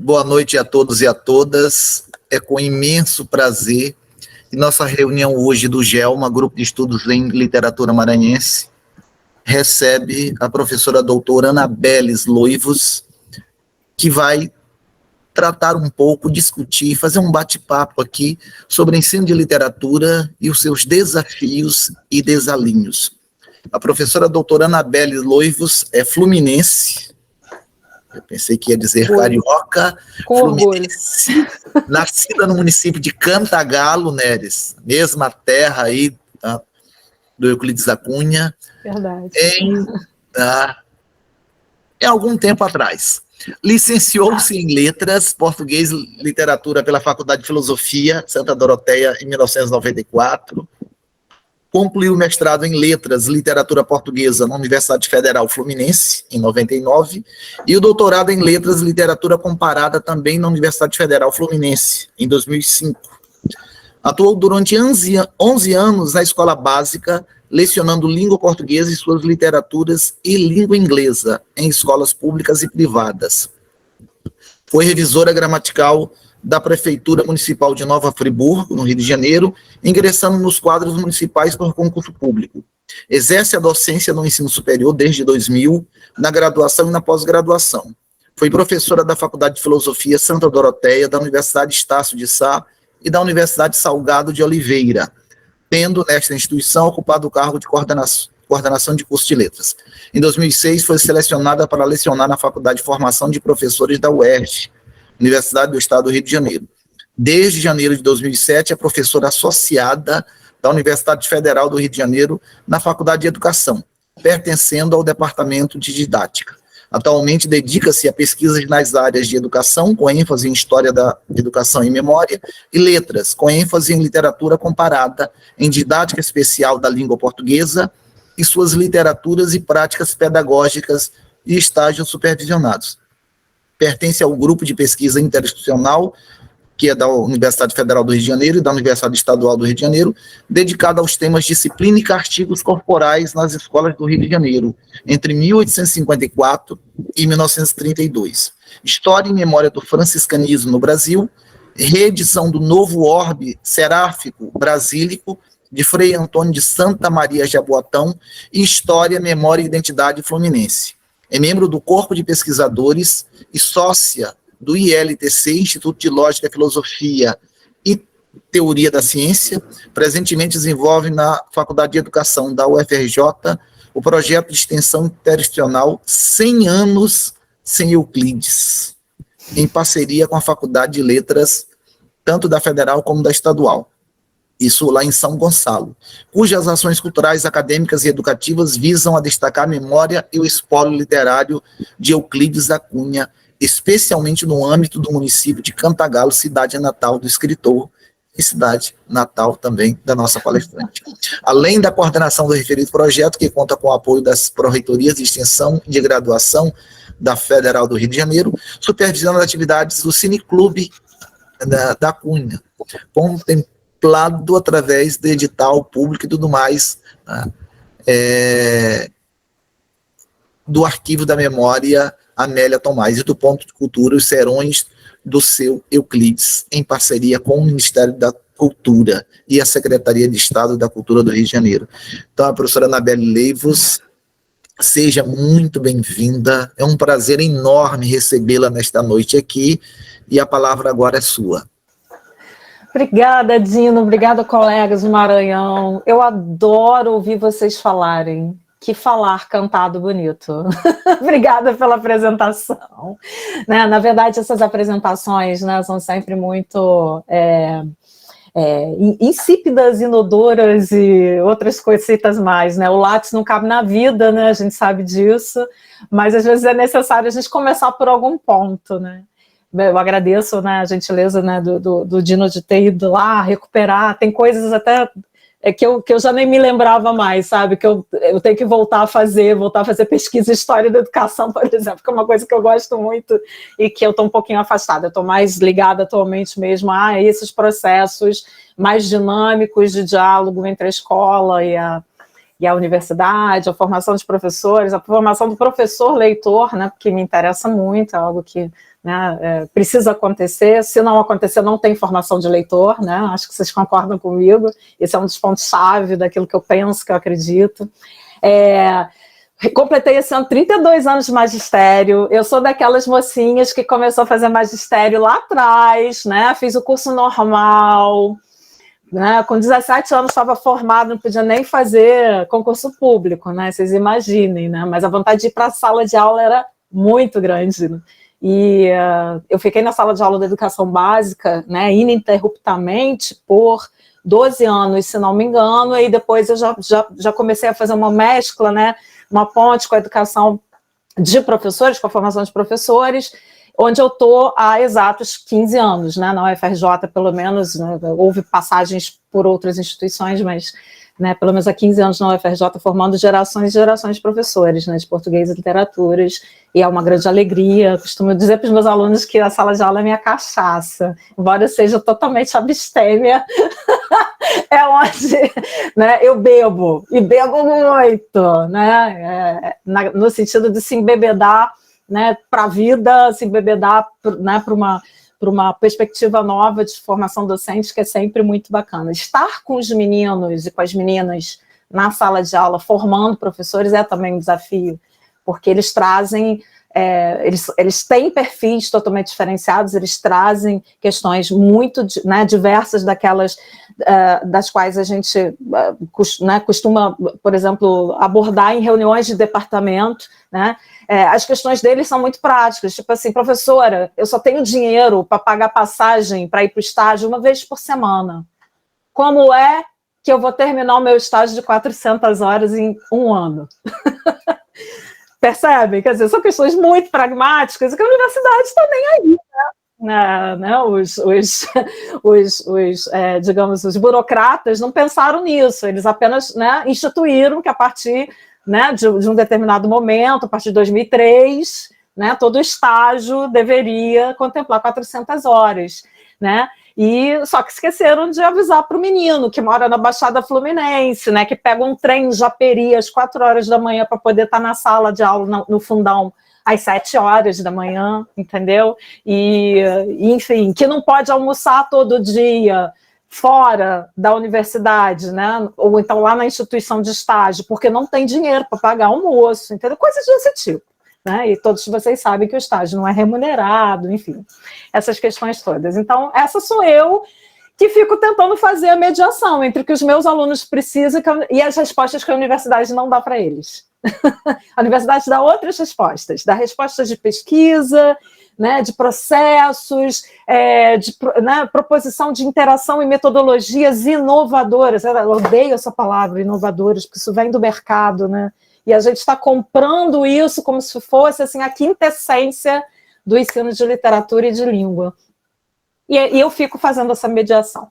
Boa noite a todos e a todas. É com imenso prazer que nossa reunião hoje do GELMA, Grupo de Estudos em Literatura Maranhense, recebe a professora doutora Anabeles Loivos, que vai tratar um pouco, discutir, fazer um bate-papo aqui sobre ensino de literatura e os seus desafios e desalinhos. A professora doutora Anabeles Loivos é fluminense, eu pensei que ia dizer carioca, fluminense, nascida no município de Cantagalo, Neres, mesma terra aí, tá, do Euclides da Cunha, verdade. Em algum tempo atrás. Licenciou-se em Letras, Português e Literatura pela Faculdade de Filosofia, Santa Doroteia, em 1994. Concluiu o mestrado em Letras, Literatura Portuguesa na Universidade Federal Fluminense, em 99, e o doutorado em Letras, Literatura Comparada também na Universidade Federal Fluminense, em 2005. Atuou durante 11 anos na escola básica, lecionando língua portuguesa e suas literaturas e língua inglesa em escolas públicas e privadas. Foi revisora gramatical da Prefeitura Municipal de Nova Friburgo, no Rio de Janeiro, ingressando nos quadros municipais por concurso público. Exerce a docência no ensino superior desde 2000, na graduação e na pós-graduação. Foi professora da Faculdade de Filosofia Santa Doroteia, da Universidade Estácio de Sá e da Universidade Salgado de Oliveira, tendo nesta instituição ocupado o cargo de coordenação de curso de letras. Em 2006, foi selecionada para lecionar na Faculdade de Formação de Professores da UERJ, Universidade do Estado do Rio de Janeiro. Desde janeiro de 2007, é professora associada da Universidade Federal do Rio de Janeiro na Faculdade de Educação, pertencendo ao Departamento de Didática. Atualmente dedica-se a pesquisas nas áreas de educação, com ênfase em História da Educação e Memória, e Letras, com ênfase em Literatura Comparada, em Didática Especial da Língua Portuguesa e suas literaturas e práticas pedagógicas e estágios supervisionados. Pertence ao grupo de pesquisa interinstitucional, que é da Universidade Federal do Rio de Janeiro e da Universidade Estadual do Rio de Janeiro, dedicada aos temas disciplina e castigos corporais nas escolas do Rio de Janeiro, entre 1854 e 1932. História e Memória do Franciscanismo no Brasil, reedição do Novo Orbe Seráfico Brasílico, de Frei Antônio de Santa Maria Jaboatão, e História, Memória e Identidade Fluminense. É membro do Corpo de Pesquisadores e sócia do ILTC, Instituto de Lógica, Filosofia e Teoria da Ciência. Presentemente desenvolve na Faculdade de Educação da UFRJ o projeto de extensão interinstitucional 100 anos sem Euclides, em parceria com a Faculdade de Letras, tanto da Federal como da Estadual. Isso lá em São Gonçalo, cujas ações culturais, acadêmicas e educativas visam a destacar a memória e o espólio literário de Euclides da Cunha, especialmente no âmbito do município de Cantagalo, cidade natal do escritor, e cidade natal também da nossa palestrante. Além da coordenação do referido projeto, que conta com o apoio das pró-reitorias de extensão e de graduação da Federal do Rio de Janeiro, supervisionando as atividades do Cineclube da Cunha, contemplado através do edital público e tudo mais, do Arquivo da Memória Amélia Tomás, e do Ponto de Cultura, os Serões do seu Euclides, em parceria com o Ministério da Cultura e a Secretaria de Estado da Cultura do Rio de Janeiro. Então, a professora Anabeles Loivos, seja muito bem-vinda, é um prazer enorme recebê-la nesta noite aqui, e a palavra agora é sua. Obrigada, Dino, obrigada, colegas do Maranhão. Eu adoro ouvir vocês falarem. Que falar cantado bonito. Obrigada pela apresentação. Né? Na verdade, essas apresentações, né, são sempre muito insípidas, inodoras e outras coisitas mais. Né? O lápis não cabe na vida, né? A gente sabe disso, mas às vezes é necessário a gente começar por algum ponto. Né? Eu agradeço, né, a gentileza, né, do Dino de ter ido lá recuperar. Tem coisas até que eu já nem me lembrava mais, sabe? Que eu tenho que voltar a fazer pesquisa em História da Educação, por exemplo, que é uma coisa que eu gosto muito e que eu estou um pouquinho afastada. Eu estou mais ligada atualmente mesmo a esses processos mais dinâmicos de diálogo entre a escola e a universidade, a formação de professores, a formação do professor leitor, né, porque me interessa muito, é algo que né? Precisa acontecer, se não acontecer, não tem formação de leitor, né? Acho que vocês concordam comigo, esse é um dos pontos-chave daquilo que eu penso, que eu acredito. Completei esse ano 32 anos de magistério, eu sou daquelas mocinhas que começou a fazer magistério lá atrás, né? Fiz o curso normal, né? Com 17 anos estava formada, não podia nem fazer concurso público, né? Vocês imaginem, né? Mas a vontade de ir para a sala de aula era muito grande, né? E eu fiquei na sala de aula da educação básica, né, ininterruptamente por 12 anos, se não me engano, e depois eu já comecei a fazer uma mescla, né, uma ponte com a educação de professores, com a formação de professores, onde eu estou há exatos 15 anos, né, na UFRJ, pelo menos, né, houve passagens por outras instituições, mas, né, pelo menos há 15 anos na UFRJ, formando gerações e gerações de professores, né, de português e literaturas, e é uma grande alegria. Costumo dizer para os meus alunos que a sala de aula é minha cachaça, embora eu seja totalmente abstêmia, é onde, né, eu bebo, e bebo muito, né, no sentido de se embebedar, né, para a vida, se embebedar, né, para uma perspectiva nova de formação docente, que é sempre muito bacana. Estar com os meninos e com as meninas na sala de aula, formando professores, é também um desafio, porque eles trazem, eles têm perfis totalmente diferenciados, eles trazem questões muito, né, diversas daquelas das quais a gente, né, costuma, por exemplo, abordar em reuniões de departamento, né? As questões deles são muito práticas, tipo assim, professora, eu só tenho dinheiro para pagar passagem para ir para o estágio uma vez por semana. Como é que eu vou terminar o meu estágio de 400 horas em um ano? Percebem? Quer dizer, são questões muito pragmáticas e que a universidade está nem aí, né? Digamos, os burocratas não pensaram nisso, eles apenas, né, instituíram que a partir, né, de um determinado momento, a partir de 2003, né, todo estágio deveria contemplar 400 horas, né? E só que esqueceram de avisar para o menino que mora na Baixada Fluminense, né, que pega um trem em Japeri às 4 horas da manhã para poder estar na sala de aula no fundão às 7 horas da manhã, entendeu? E, enfim, que não pode almoçar todo dia fora da universidade, né? Ou então lá na instituição de estágio, porque não tem dinheiro para pagar almoço, entendeu? Coisas desse tipo, né? E todos vocês sabem que o estágio não é remunerado, enfim, essas questões todas. Então, essa sou eu que fico tentando fazer a mediação entre o que os meus alunos precisam e as respostas que a universidade não dá para eles. A universidade dá outras respostas, dá respostas de pesquisa, né, de processos, né, proposição de interação e metodologias inovadoras. Eu odeio essa palavra, inovadoras, porque isso vem do mercado, né? E a gente está comprando isso como se fosse assim, a quintessência do ensino de literatura e de língua. E eu fico fazendo essa mediação.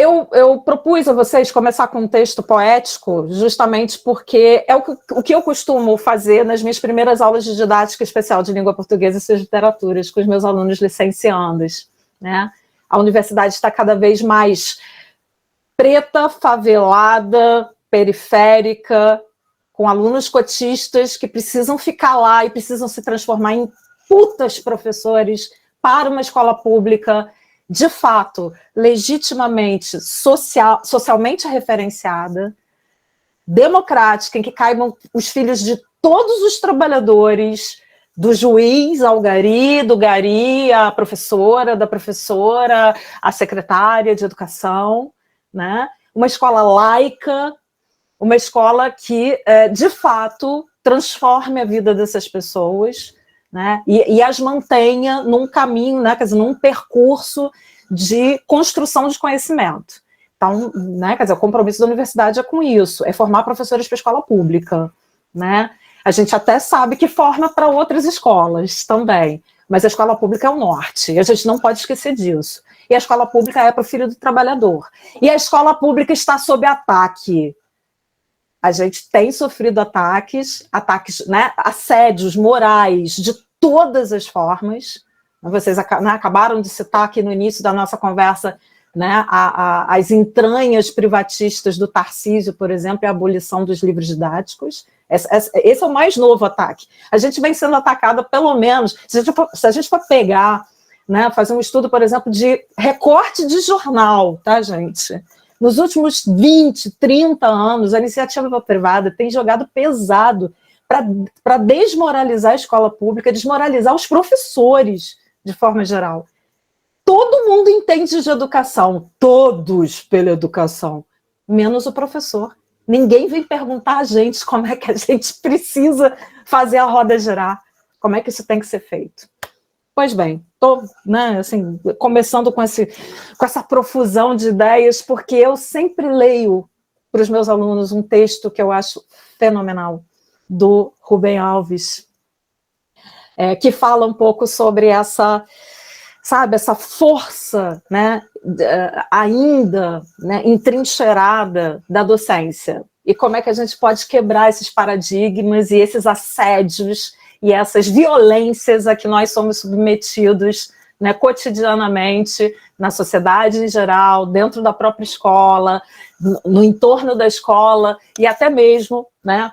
Eu propus a vocês começar com um texto poético, justamente porque é o que eu costumo fazer nas minhas primeiras aulas de didática especial de língua portuguesa e suas literaturas, com os meus alunos licenciandos, né? A universidade está cada vez mais preta, favelada, periférica, com alunos cotistas que precisam ficar lá e precisam se transformar em putas professores para uma escola pública, de fato, legitimamente, socialmente referenciada, democrática, em que caibam os filhos de todos os trabalhadores, do juiz ao gari, do gari à professora, da professora à secretária de educação, né? Uma escola laica, uma escola que, de fato, transforme a vida dessas pessoas, né? E as mantenha num caminho, né? Quer dizer, num percurso de construção de conhecimento. Então, né? Quer dizer, o compromisso da universidade é com isso, é formar professores para a escola pública, né? A gente até sabe que forma para outras escolas também, mas a escola pública é o norte, e a gente não pode esquecer disso. E a escola pública é para o filho do trabalhador. E a escola pública está sob ataque. A gente tem sofrido ataques, né, assédios morais de todas as formas. Vocês, né, acabaram de citar aqui no início da nossa conversa, né, as entranhas privatistas do Tarcísio, por exemplo, e a abolição dos livros didáticos. Esse é o mais novo ataque. A gente vem sendo atacada, pelo menos, se a gente for pegar, né, fazer um estudo, por exemplo, de recorte de jornal, tá, gente? Nos últimos 20, 30 anos, a iniciativa privada tem jogado pesado para desmoralizar a escola pública, desmoralizar os professores, de forma geral. Todo mundo entende de educação, todos pela educação, menos o professor. Ninguém vem perguntar a gente como é que a gente precisa fazer a roda girar, como é que isso tem que ser feito. Pois bem, estou, né, assim, começando com essa profusão de ideias, porque eu sempre leio para os meus alunos um texto que eu acho fenomenal, do Rubem Alves, que fala um pouco sobre essa força, né, ainda, né, entrincheirada da docência, e como é que a gente pode quebrar esses paradigmas e esses assédios e essas violências a que nós somos submetidos, né, cotidianamente, na sociedade em geral, dentro da própria escola, no entorno da escola, e até mesmo, né,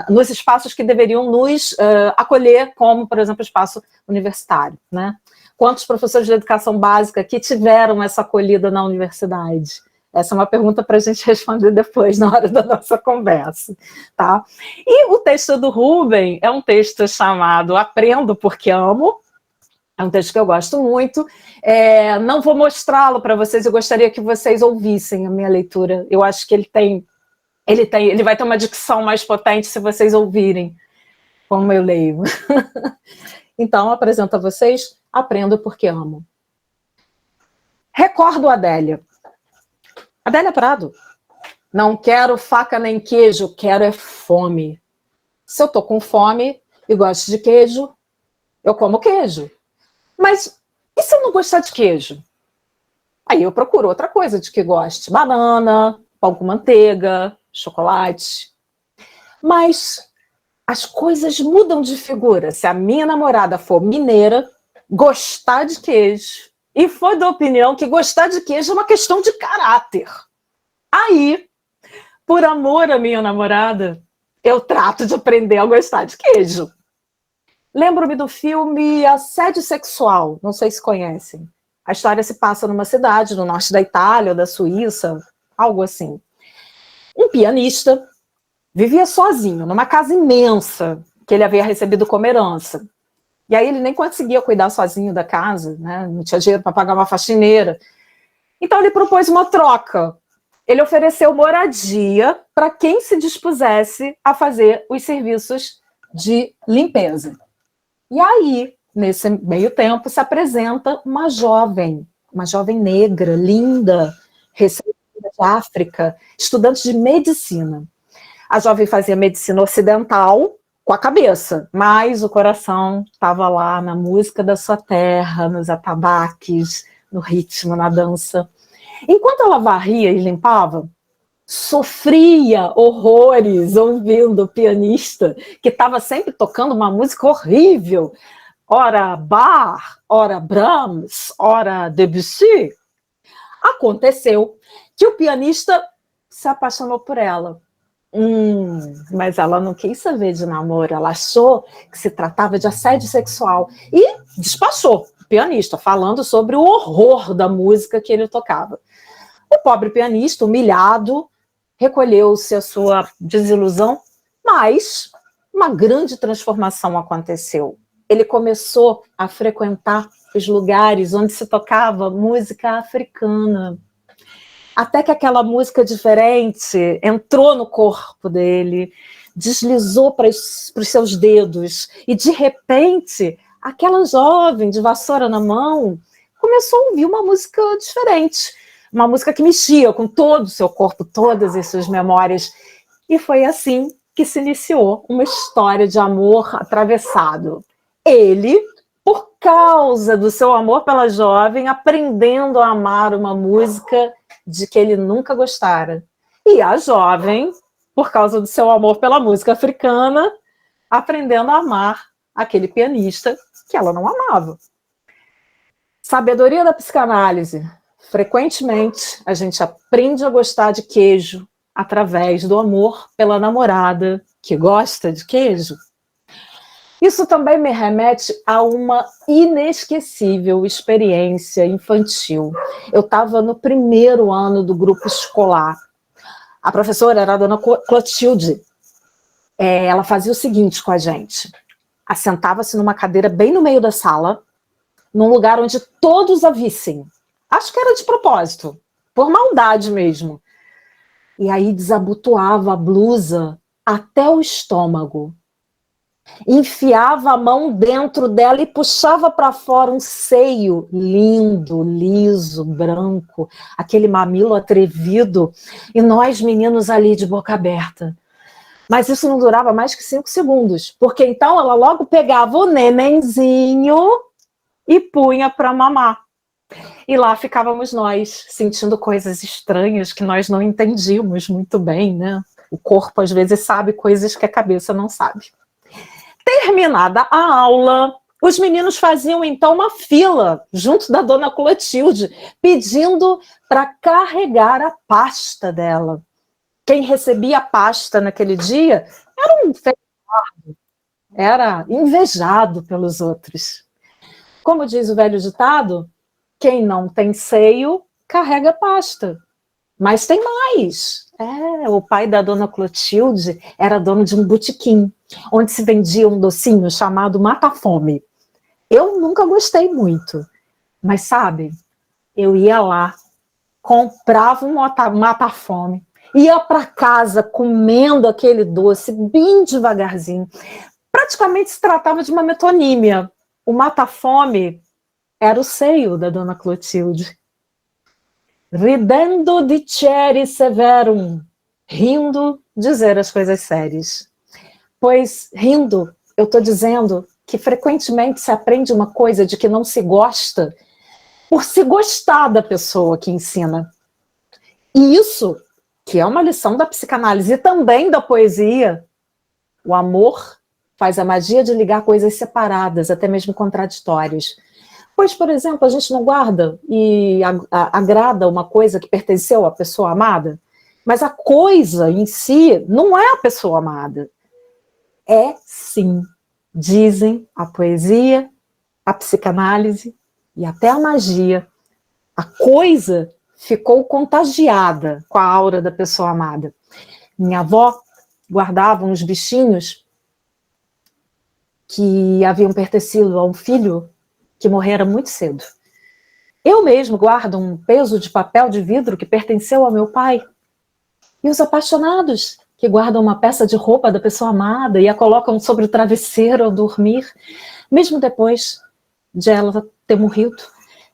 nos espaços que deveriam nos acolher, como, por exemplo, o espaço universitário, né? Quantos professores de educação básica que tiveram essa acolhida na universidade? Essa é uma pergunta para a gente responder depois, na hora da nossa conversa, tá? E o texto do Rubem é um texto chamado Aprendo Porque Amo. É um texto que eu gosto muito. Não vou mostrá-lo para vocês, eu gostaria que vocês ouvissem a minha leitura. Eu acho que ele vai ter uma dicção mais potente se vocês ouvirem como eu leio. Então, apresento a vocês Aprendo Porque Amo. Recordo Adélia. Adélia Prado. Não quero faca nem queijo, quero é fome. Se eu tô com fome e gosto de queijo, eu como queijo. Mas e se eu não gostar de queijo? Aí eu procuro outra coisa de que goste. Banana, pão com manteiga, chocolate. Mas as coisas mudam de figura. Se a minha namorada for mineira, gostar de queijo, e for da opinião que gostar de queijo é uma questão de caráter. Aí, por amor à minha namorada, eu trato de aprender a gostar de queijo. Lembro-me do filme Assédio Sexual, não sei se conhecem. A história se passa numa cidade no norte da Itália ou da Suíça, algo assim. Um pianista vivia sozinho, numa casa imensa que ele havia recebido como herança. E aí ele nem conseguia cuidar sozinho da casa, né? Não tinha dinheiro para pagar uma faxineira. Então ele propôs uma troca. Ele ofereceu moradia para quem se dispusesse a fazer os serviços de limpeza. E aí, nesse meio tempo, se apresenta uma jovem negra, linda, recém-vinda de África, estudante de medicina. A jovem fazia medicina ocidental com a cabeça, mas o coração estava lá na música da sua terra, nos atabaques, no ritmo, na dança. Enquanto ela varria e limpava, sofria horrores ouvindo o pianista, que estava sempre tocando uma música horrível, ora Bach, ora Brahms, ora Debussy. Aconteceu que o pianista se apaixonou por ela. Mas ela não quis saber de namoro, ela achou que se tratava de assédio sexual e despachou o pianista, falando sobre o horror da música que ele tocava. O pobre pianista, humilhado, recolheu-se a sua desilusão, mas uma grande transformação aconteceu. Ele começou a frequentar os lugares onde se tocava música africana. Até que aquela música diferente entrou no corpo dele, deslizou para os seus dedos, e de repente, aquela jovem de vassoura na mão começou a ouvir uma música diferente, uma música que mexia com todo o seu corpo, todas as suas memórias. E foi assim que se iniciou uma história de amor atravessado. Ele, por causa do seu amor pela jovem, aprendendo a amar uma música de que ele nunca gostara. E a jovem, por causa do seu amor pela música africana, aprendendo a amar aquele pianista que ela não amava. Sabedoria da psicanálise, frequentemente a gente aprende a gostar de queijo através do amor pela namorada que gosta de queijo. Isso também me remete a uma inesquecível experiência infantil. Eu estava no primeiro ano do grupo escolar. A professora era a dona Clotilde. Ela fazia o seguinte com a gente: assentava-se numa cadeira bem no meio da sala, num lugar onde todos a vissem. Acho que era de propósito, por maldade mesmo. E aí desabotoava a blusa até o estômago. Enfiava a mão dentro dela e puxava para fora um seio lindo, liso, branco, aquele mamilo atrevido, e nós meninos ali de boca aberta. Mas isso não durava mais que 5 segundos, porque então ela logo pegava o nenenzinho e punha para mamar. E lá ficávamos nós, sentindo coisas estranhas que nós não entendíamos muito bem, né? O corpo às vezes sabe coisas que a cabeça não sabe. Terminada a aula, os meninos faziam então uma fila junto da dona Clotilde, pedindo para carregar a pasta dela. Quem recebia a pasta naquele dia era um feio, era invejado pelos outros. Como diz o velho ditado, quem não tem seio, carrega pasta. Mas tem mais. O pai da dona Clotilde era dono de um botequim, onde se vendia um docinho chamado mata-fome. Eu nunca gostei muito, mas sabe, eu ia lá, comprava um mata-fome, ia para casa comendo aquele doce bem devagarzinho. Praticamente se tratava de uma metonímia. O mata-fome era o seio da dona Clotilde. Ridendo dicere severum, rindo dizer as coisas sérias. Pois, rindo, eu estou dizendo que frequentemente se aprende uma coisa de que não se gosta por se gostar da pessoa que ensina. E isso, que é uma lição da psicanálise e também da poesia, o amor faz a magia de ligar coisas separadas, até mesmo contraditórias. Pois, por exemplo, a gente não guarda e agrada uma coisa que pertenceu à pessoa amada, mas a coisa em si não é a pessoa amada. É, sim, dizem a poesia, a psicanálise e até a magia. A coisa ficou contagiada com a aura da pessoa amada. Minha avó guardava uns bichinhos que haviam pertencido a um filho que morrera muito cedo. Eu mesmo guardo um peso de papel de vidro que pertenceu ao meu pai. E os apaixonados que guardam uma peça de roupa da pessoa amada e a colocam sobre o travesseiro ao dormir, mesmo depois de ela ter morrido.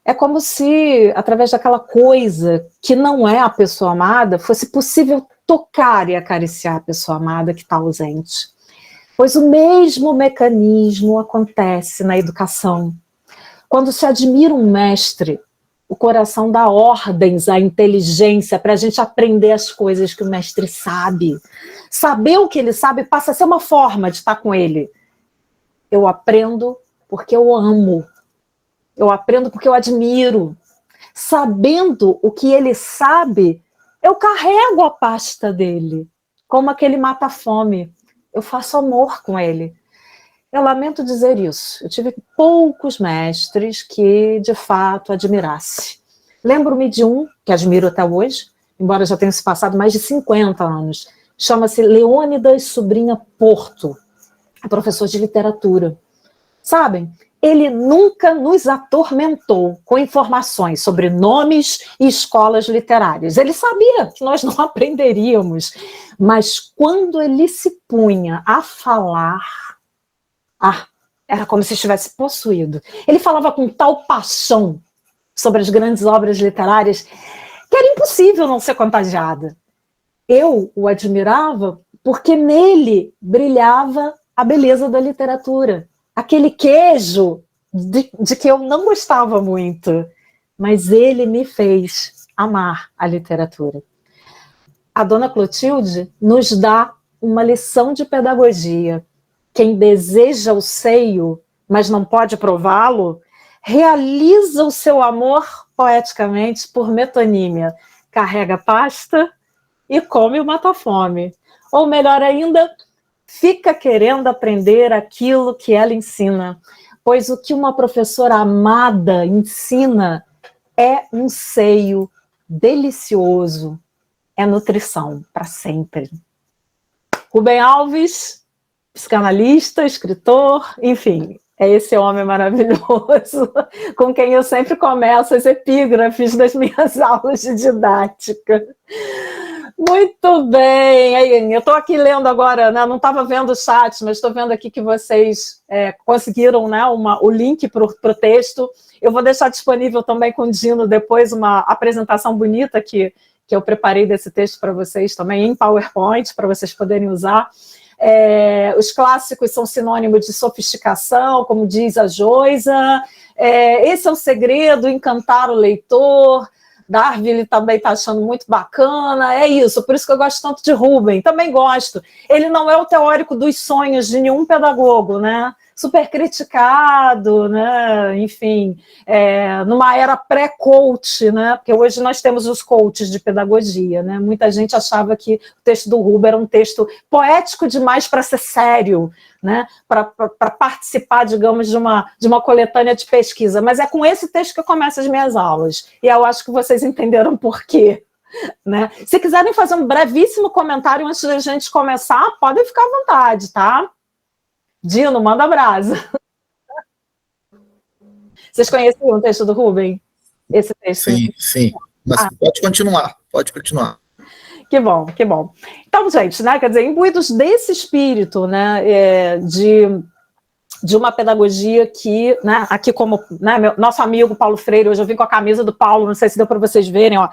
É como se, através daquela coisa que não é a pessoa amada, fosse possível tocar e acariciar a pessoa amada que está ausente. Pois o mesmo mecanismo acontece na educação. Quando se admira um mestre, o coração dá ordens à inteligência para a gente aprender as coisas que o mestre sabe. Saber o que ele sabe passa a ser uma forma de estar com ele. Eu aprendo porque eu amo. Eu aprendo porque eu admiro. Sabendo o que ele sabe, eu carrego a pasta dele, como aquele mata-fome. Eu faço amor com ele. Eu lamento dizer isso. Eu tive poucos mestres que, de fato, admirasse. Lembro-me de um, que admiro até hoje, embora já tenha se passado mais de 50 anos. Chama-se Leônidas Sobrinha Porto, professor de literatura. Sabem, ele nunca nos atormentou com informações sobre nomes e escolas literárias. Ele sabia que nós não aprenderíamos, mas quando ele se punha a falar, era como se estivesse possuído. Ele falava com tal paixão sobre as grandes obras literárias que era impossível não ser contagiada. Eu o admirava porque nele brilhava a beleza da literatura. Aquele queijo de que eu não gostava muito, mas ele me fez amar a literatura. A dona Clotilde nos dá uma lição de pedagogia. Quem deseja o seio, mas não pode prová-lo, realiza o seu amor poeticamente por metonímia, carrega pasta e come o mata-fome. Ou melhor ainda, fica querendo aprender aquilo que ela ensina, pois o que uma professora amada ensina é um seio delicioso, é nutrição para sempre. Rubem Alves, psicanalista, escritor, enfim, é esse homem maravilhoso com quem eu sempre começo as epígrafes das minhas aulas de didática. Muito bem, eu estou aqui lendo agora, né? Não estava vendo o chat, mas estou vendo aqui que vocês conseguiram, né, o link para o texto. Eu vou deixar disponível também com o Dino depois uma apresentação bonita que eu preparei desse texto para vocês também em PowerPoint, para vocês poderem usar. Os clássicos são sinônimo de sofisticação, como diz a Joisa. Esse é o segredo, encantar o leitor. Darwin também está achando muito bacana, é isso, por isso que eu gosto tanto de Rubem, também gosto. Ele não é o teórico dos sonhos de nenhum pedagogo, né? Super criticado, né? Enfim, numa era pré-coach, né? Porque hoje nós temos os coaches de pedagogia, né? Muita gente achava que o texto do Rubem era um texto poético demais para ser sério, né? Para participar, digamos, de uma coletânea de pesquisa. Mas é com esse texto que eu começo as minhas aulas. E eu acho que vocês entenderam por quê. Né? Se quiserem fazer um brevíssimo comentário antes da gente começar, podem ficar à vontade, tá? Dino, manda brasa. Vocês conheciam o texto do Rubem? Esse texto? Sim. Mas pode continuar. Que bom, que bom. Então, gente, né, quer dizer, imbuídos desse espírito, né, de uma pedagogia que, né, aqui como, né, nosso amigo Paulo Freire, hoje eu vim com a camisa do Paulo, não sei se deu para vocês verem, ó,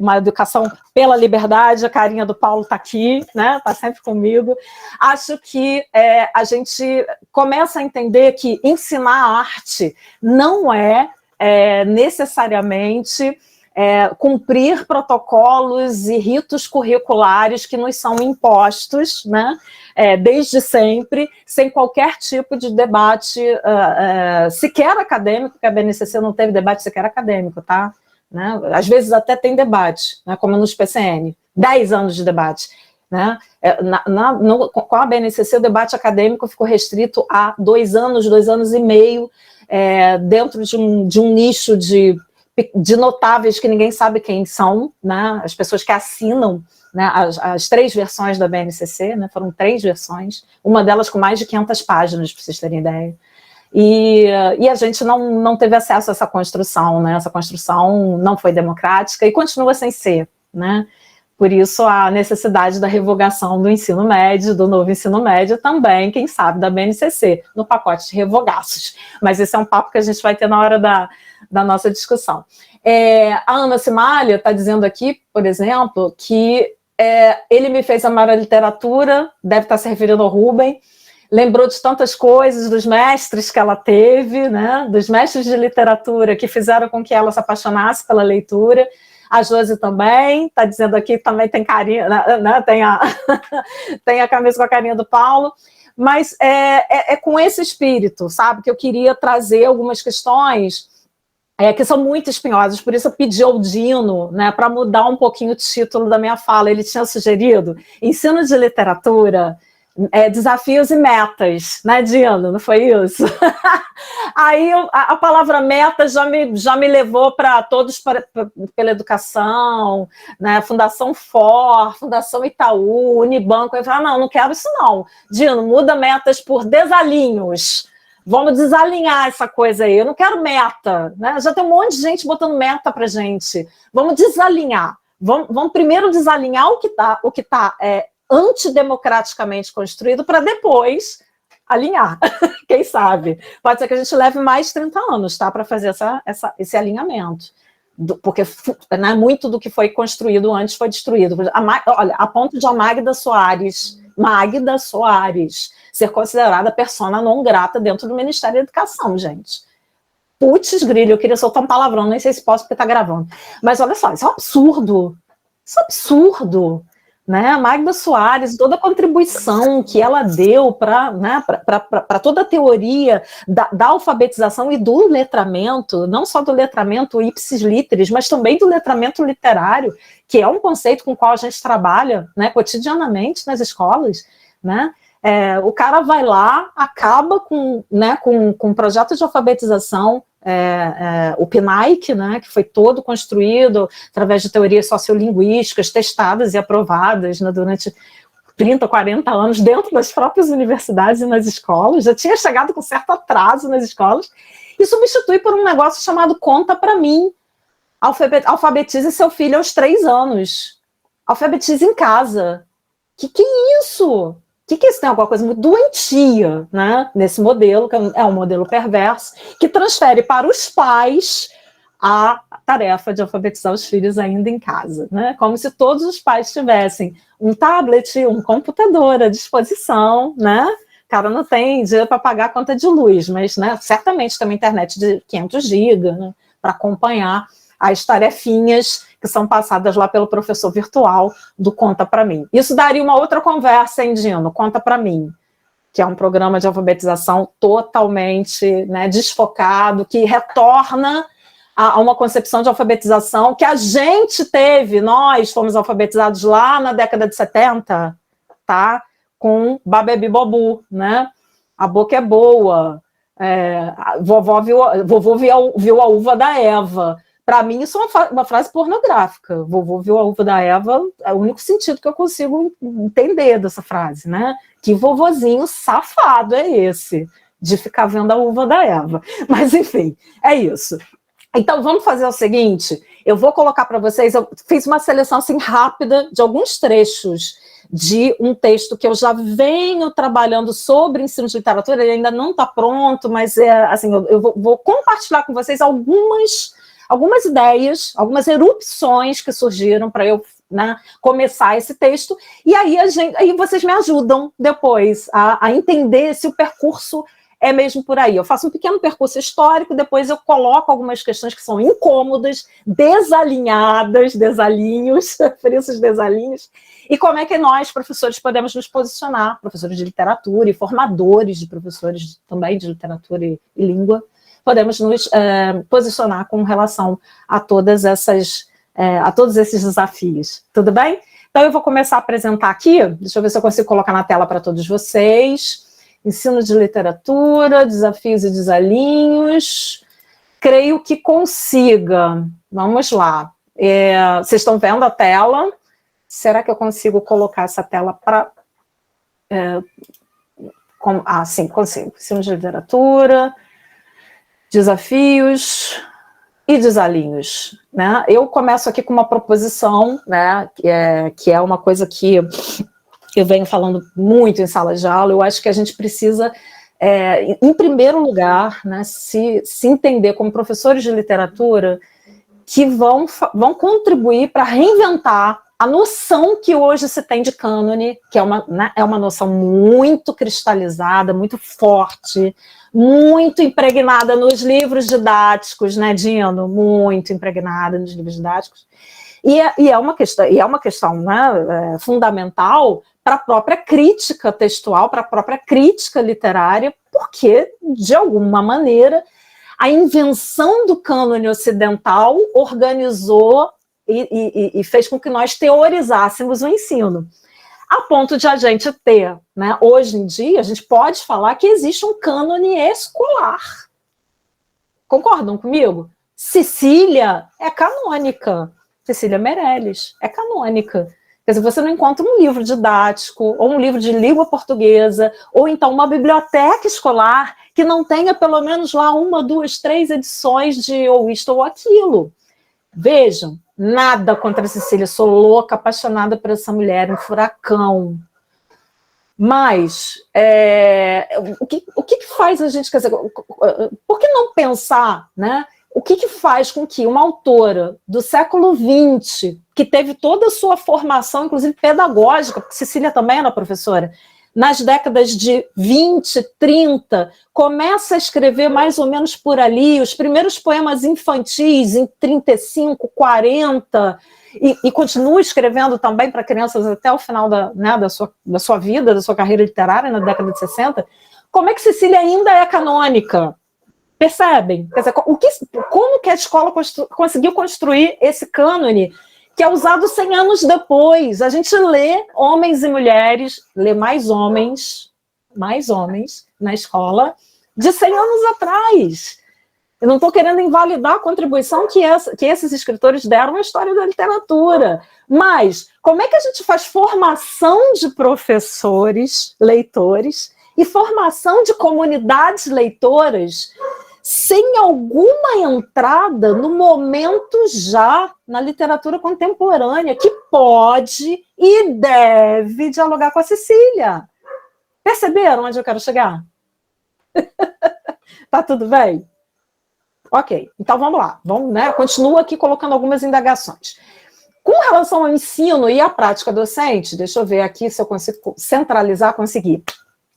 uma educação pela liberdade, a carinha do Paulo está aqui, né, está sempre comigo. Acho que a gente começa a entender que ensinar arte não é necessariamente cumprir protocolos e ritos curriculares que nos são impostos, né, desde sempre, sem qualquer tipo de debate sequer acadêmico, porque a BNCC não teve debate sequer acadêmico, tá? Né? Às vezes até tem debate, né, como nos PCN, 10 anos de debate. Né? Com a BNCC, o debate acadêmico ficou restrito a 2 anos e meio, dentro de um nicho de notáveis que ninguém sabe quem são, né? As pessoas que assinam, né, as 3 versões da BNCC, né? Foram 3 versões, uma delas com mais de 500 páginas, para vocês terem ideia. E a gente não teve acesso a essa construção, né? Essa construção não foi democrática e continua sem ser, né? Por isso, a necessidade da revogação do ensino médio, do novo ensino médio também, quem sabe, da BNCC, no pacote de revogaços. Mas esse é um papo que a gente vai ter na hora da nossa discussão. A Ana Simalha está dizendo aqui, por exemplo, que ele me fez amar a literatura, deve estar se referindo ao Rubem, lembrou de tantas coisas, dos mestres que ela teve, né, dos mestres de literatura que fizeram com que ela se apaixonasse pela leitura. A Josi também, está dizendo aqui, também tem carinha, né, tem a camisa com a carinha do Paulo, mas é com esse espírito, sabe, que eu queria trazer algumas questões que são muito espinhosas, por isso eu pedi ao Dino, né, para mudar um pouquinho o título da minha fala. Ele tinha sugerido ensino de literatura, desafios e metas, né, Dino? Não foi isso? Aí a palavra meta já me levou para todos pela educação, né, Fundação FOR, Fundação Itaú, Unibanco. Eu falei, não quero isso não. Dino, muda metas por desalinhos. Vamos desalinhar essa coisa aí. Eu não quero meta, né? Já tem um monte de gente botando meta para gente. Vamos desalinhar. Vamos primeiro desalinhar o que tá antidemocraticamente construído para depois alinhar. Quem sabe? Pode ser que a gente leve mais 30 anos, tá? Para fazer esse alinhamento. Porque, né, muito do que foi construído antes foi destruído. Olha, a ponto de a Magda Soares ser considerada persona non grata dentro do Ministério da Educação, gente. Putz, grilo, eu queria soltar um palavrão, nem sei se posso porque tá gravando. Mas olha só, isso é um absurdo. Isso é um absurdo. né? Magda Soares, toda a contribuição que ela deu para, né, toda a teoria da alfabetização e do letramento, não só do letramento ipsis literis, mas também do letramento literário, que é um conceito com o qual a gente trabalha, né, cotidianamente nas escolas, né? O cara vai lá, acaba com, né, com um projeto de alfabetização, o PNAEC, né, que foi todo construído através de teorias sociolinguísticas testadas e aprovadas, né, durante 30, 40 anos dentro das próprias universidades e nas escolas, já tinha chegado com certo atraso nas escolas, e substitui por um negócio chamado Conta Pra Mim. Alfabetize seu filho aos 3 anos. Alfabetize em casa. Que é isso? Que isso tem alguma coisa muito doentia, né, nesse modelo, que é um modelo perverso, que transfere para os pais a tarefa de alfabetizar os filhos ainda em casa, né? Como se todos os pais tivessem um tablet, um computador à disposição, né? O cara não tem dinheiro para pagar a conta de luz, mas, né, certamente tem uma internet de 500 GB, né, para acompanhar as tarefinhas que são passadas lá pelo professor virtual do Conta Pra Mim. Isso daria uma outra conversa, hein, Dino? Conta Pra Mim, que é um programa de alfabetização totalmente, né, desfocado, que retorna a uma concepção de alfabetização que a gente teve, nós fomos alfabetizados lá na década de 70, tá? Com Babebi Bobu, né? A boca é boa, vovô viu a uva da Eva. Para mim, isso é uma frase pornográfica. Vovô viu a uva da Eva, é o único sentido que eu consigo entender dessa frase, né? Que vovozinho safado é esse, de ficar vendo a uva da Eva. Mas, enfim, é isso. Então, vamos fazer o seguinte, eu vou colocar para vocês, eu fiz uma seleção assim rápida de alguns trechos de um texto que eu já venho trabalhando sobre ensino de literatura, ele ainda não está pronto, mas assim, eu vou compartilhar com vocês algumas ideias, algumas erupções que surgiram para eu, né, começar esse texto, e aí vocês me ajudam depois a entender se o percurso é mesmo por aí. Eu faço um pequeno percurso histórico, depois eu coloco algumas questões que são incômodas, desalinhadas, desalinhos, esses desalinhos, e como é que nós, professores, podemos nos posicionar, professores de literatura e formadores de professores também de literatura e língua, podemos nos posicionar com relação a todos esses desafios. Tudo bem? Então, eu vou começar a apresentar aqui, deixa eu ver se eu consigo colocar na tela para todos vocês. Ensino de literatura, desafios e desalinhos. Creio que consiga. Vamos lá. Vocês estão vendo a tela? Será que eu consigo colocar essa tela para... sim, consigo. Ensino de literatura... Desafios e desalinhos, né? Eu começo aqui com uma proposição, né, que é uma coisa que eu venho falando muito em sala de aula. Eu acho que a gente precisa, em primeiro lugar, né, se entender como professores de literatura que vão contribuir para reinventar a noção que hoje se tem de cânone, que é uma noção muito cristalizada, muito forte, muito impregnada nos livros didáticos, né, Dino? Muito impregnada nos livros didáticos. E é uma questão né, fundamental para a própria crítica textual, para a própria crítica literária, porque, de alguma maneira, a invenção do cânone ocidental organizou e fez com que nós teorizássemos o ensino. A ponto de a gente ter, né, hoje em dia, a gente pode falar que existe um cânone escolar. Concordam comigo? Cecília é canônica. Cecília Meirelles é canônica. Quer dizer, você não encontra um livro didático, ou um livro de língua portuguesa, ou então uma biblioteca escolar que não tenha pelo menos lá 1, 2, 3 edições de ou isto ou aquilo. Vejam, nada contra a Cecília, sou louca, apaixonada por essa mulher, um furacão. Mas, o que faz a gente, quer dizer, por que não pensar, né? O que faz com que uma autora do século XX, que teve toda a sua formação, inclusive pedagógica, porque Cecília também era professora, nas décadas de 20, 30, começa a escrever mais ou menos por ali, os primeiros poemas infantis em 35, 40, e continua escrevendo também para crianças até o final da sua vida, da sua carreira literária, na década de 60, como é que Cecília ainda é canônica? Percebem? Quer dizer, como que a escola conseguiu construir esse cânone que é usado 100 anos depois? A gente lê homens e mulheres, lê mais homens na escola de 100 anos atrás. Eu não estou querendo invalidar a contribuição que esses escritores deram à história da literatura, mas como é que a gente faz formação de professores, leitores, e formação de comunidades leitoras sem alguma entrada no momento já na literatura contemporânea, que pode e deve dialogar com a Cecília? Perceberam onde eu quero chegar? Tá tudo bem? Ok, então vamos lá. Vamos, né? Continuo aqui colocando algumas indagações. Com relação ao ensino e à prática docente, deixa eu ver aqui se eu consigo centralizar, conseguir.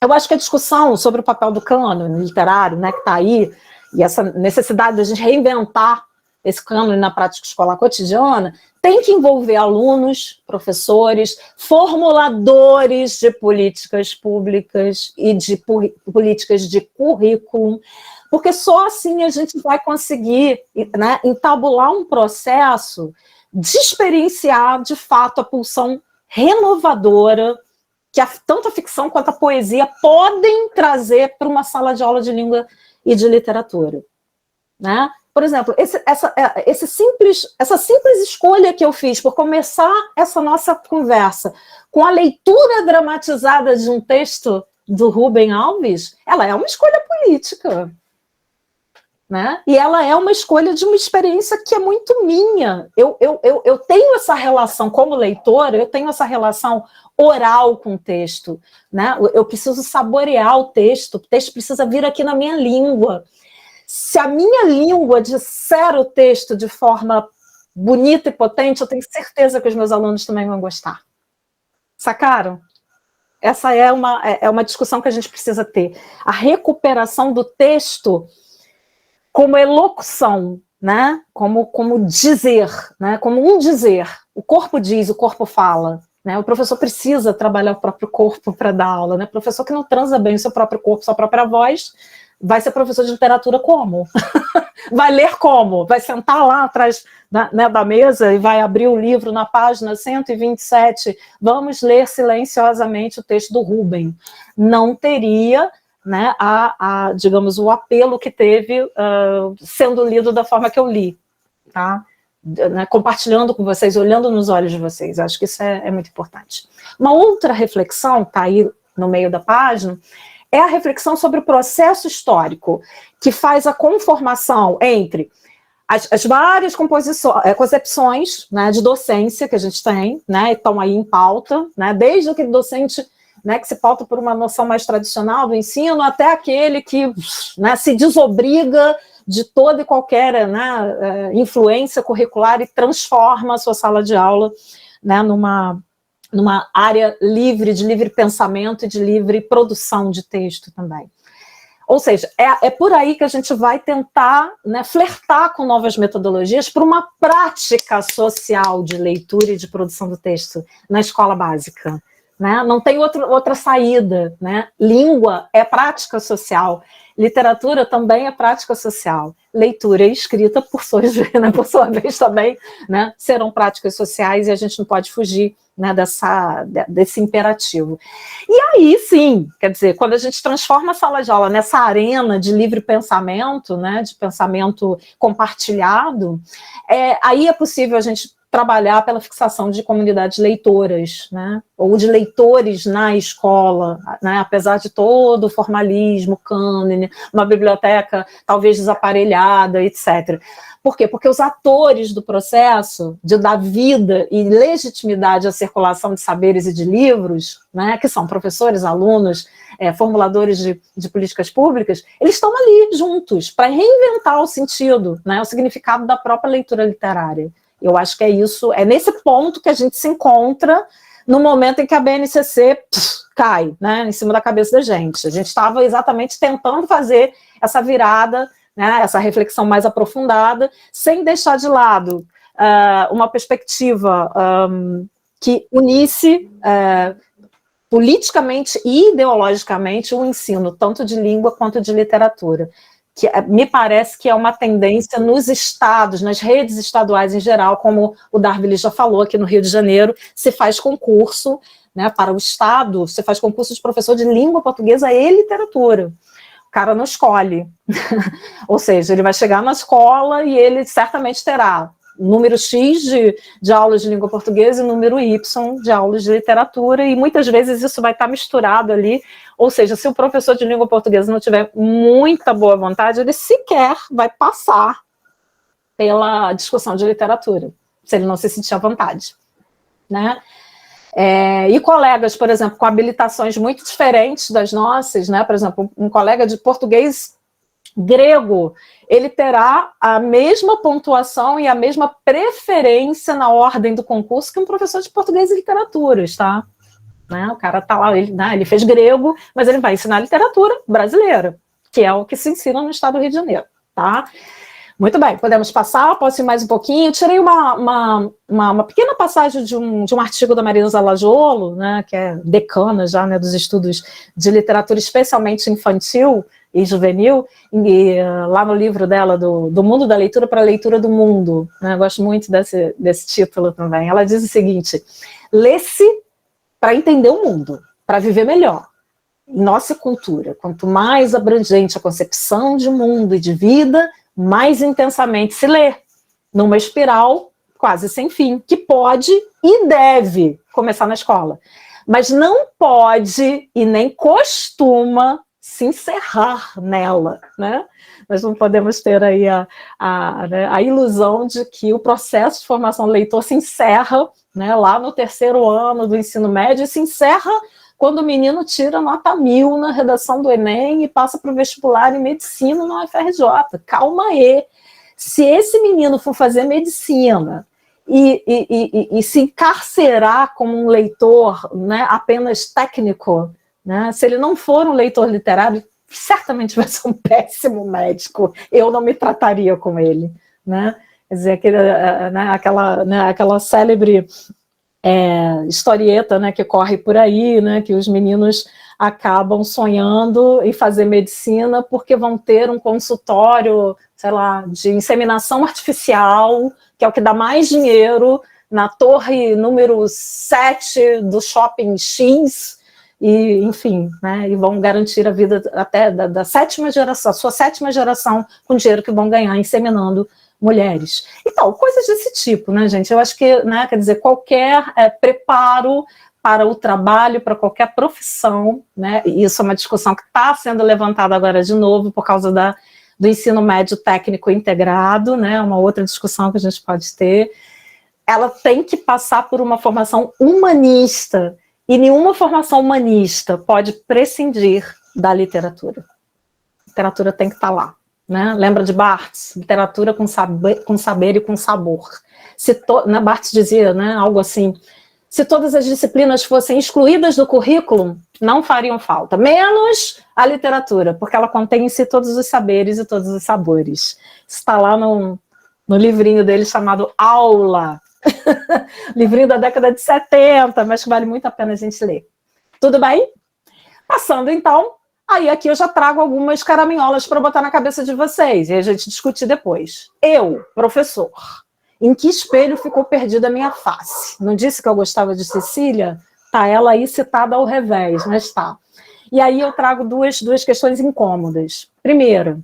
Eu acho que a discussão sobre o papel do cânone literário, né, que está aí, e essa necessidade de a gente reinventar esse cânone na prática escolar cotidiana, tem que envolver alunos, professores, formuladores de políticas públicas e de políticas de currículo, porque só assim a gente vai conseguir, né, entabular um processo de experienciar, de fato, a pulsão renovadora que tanto a ficção quanto a poesia podem trazer para uma sala de aula de língua e de literatura. Né? Por exemplo, essa simples escolha que eu fiz por começar essa nossa conversa com a leitura dramatizada de um texto do Rubem Alves, ela é uma escolha política. Né? E ela é uma escolha de uma experiência que é muito minha. Eu tenho essa relação, como leitora, eu tenho essa relação oral com o texto. Né? Eu preciso saborear o texto precisa vir aqui na minha língua. Se a minha língua disser o texto de forma bonita e potente, eu tenho certeza que os meus alunos também vão gostar. Sacaram? Essa é uma discussão que a gente precisa ter. A recuperação do texto como elocução, né? como dizer, né? Como um dizer. O corpo diz, o corpo fala. Né? O professor precisa trabalhar o próprio corpo para dar aula. Né? O professor que não transa bem o seu próprio corpo, sua própria voz, vai ser professor de literatura como? Vai ler como? Vai sentar lá atrás da mesa e vai abrir o livro na página 127. Vamos ler silenciosamente o texto do Rubem. Não teria... Né, digamos, o apelo que teve sendo lido da forma que eu li, tá? Né, compartilhando com vocês, olhando nos olhos de vocês, acho que isso é muito importante. Uma outra reflexão, tá aí no meio da página, é a reflexão sobre o processo histórico, que faz a conformação entre as várias concepções, né, de docência que a gente tem, né, estão aí em pauta, né, desde aquele docente, né, que se pauta por uma noção mais tradicional do ensino, até aquele que, né, se desobriga de toda e qualquer, né, influência curricular e transforma a sua sala de aula, né, numa área livre, de livre pensamento e de livre produção de texto também. Ou seja, é por aí que a gente vai tentar, né, flertar com novas metodologias para uma prática social de leitura e de produção do texto na escola básica. Né? Não tem outra saída. Né? Língua é prática social, literatura também é prática social, leitura e escrita, por sua vez também, né, serão práticas sociais e a gente não pode fugir, né, desse imperativo. E aí, sim, quer dizer, quando a gente transforma a sala de aula nessa arena de livre pensamento, né, de pensamento compartilhado, aí é possível a gente trabalhar pela fixação de comunidades leitoras, né, ou de leitores na escola, né, apesar de todo o formalismo, cânone, uma biblioteca talvez desaparelhada, etc. Por quê? Porque os atores do processo de dar vida e legitimidade à circulação de saberes e de livros, né, que são professores, alunos, formuladores de políticas públicas, eles estão ali juntos para reinventar o sentido, né, o significado da própria leitura literária. Eu acho que é isso, é nesse ponto que a gente se encontra no momento em que a BNCC cai, né, em cima da cabeça da gente. A gente estava exatamente tentando fazer essa virada, né, essa reflexão mais aprofundada, sem deixar de lado uma perspectiva que unisse politicamente e ideologicamente o ensino, tanto de língua quanto de literatura, que me parece que é uma tendência nos estados, nas redes estaduais em geral, como o Darwin já falou, aqui no Rio de Janeiro, se faz concurso, né, para o estado, se faz concurso de professor de língua portuguesa e literatura. O cara não escolhe, ou seja, ele vai chegar na escola e ele certamente terá número X de aulas de língua portuguesa e número Y de aulas de literatura, e muitas vezes isso vai estar misturado ali, ou seja, se o professor de língua portuguesa não tiver muita boa vontade, ele sequer vai passar pela discussão de literatura, se ele não se sentir à vontade, né? E colegas, por exemplo, com habilitações muito diferentes das nossas, né? Por exemplo, um colega de português grego, ele terá a mesma pontuação e a mesma preferência na ordem do concurso que um professor de português e literaturas, tá? Né? O cara tá lá, ele fez grego, mas ele vai ensinar literatura brasileira, que é o que se ensina no estado do Rio de Janeiro, tá? Muito bem, podemos passar, posso ir mais um pouquinho. Eu tirei uma pequena passagem de um artigo da Marina Zalajolo, né, que é decana já, né, dos estudos de literatura, especialmente infantil e juvenil, e lá no livro dela, do Mundo da Leitura para a Leitura do Mundo, né, eu gosto muito desse título também. Ela diz o seguinte: lê-se para entender o mundo, para viver melhor. Nossa cultura, quanto mais abrangente a concepção de mundo e de vida, mais intensamente se lê, numa espiral quase sem fim, que pode e deve começar na escola, mas não pode e nem costuma se encerrar nela, né? Nós não podemos ter aí a ilusão de que o processo de formação do leitor se encerra, né, lá no terceiro ano do ensino médio, e se encerra quando o menino tira nota 1000 na redação do Enem e passa para o vestibular em medicina na UFRJ. Calma aí. Se esse menino for fazer medicina e se encarcerar como um leitor, né, apenas técnico, né, se ele não for um leitor literário, certamente vai ser um péssimo médico. Eu não me trataria com ele, né? Quer dizer, aquela célebre historieta, né, que corre por aí, né, que os meninos acabam sonhando em fazer medicina porque vão ter um consultório, sei lá, de inseminação artificial, que é o que dá mais dinheiro, na torre número 7 do shopping X, e, enfim, né, e vão garantir a vida até da sétima geração, a sua sétima geração, com o dinheiro que vão ganhar inseminando mulheres. Então, coisas desse tipo, né, gente? Eu acho que, né, quer dizer, qualquer preparo para o trabalho, para qualquer profissão, né, e isso é uma discussão que está sendo levantada agora de novo por causa do ensino médio técnico integrado, né, uma outra discussão que a gente pode ter. Ela tem que passar por uma formação humanista, e nenhuma formação humanista pode prescindir da literatura. A literatura tem que estar lá. Né? Lembra de Barthes? Literatura com saber e com sabor. Barthes dizia, né, algo assim: se todas as disciplinas fossem excluídas do currículo, não fariam falta, menos a literatura, porque ela contém em si todos os saberes e todos os sabores. Está lá no livrinho dele chamado Aula, livrinho da década de 70, mas que vale muito a pena a gente ler. Tudo bem? Passando então, aí aqui eu já trago algumas caraminholas para botar na cabeça de vocês, e a gente discutir depois. Eu, professor, em que espelho ficou perdida a minha face? Não disse que eu gostava de Cecília? Tá ela aí citada ao revés, mas tá. E aí eu trago duas questões incômodas. Primeiro,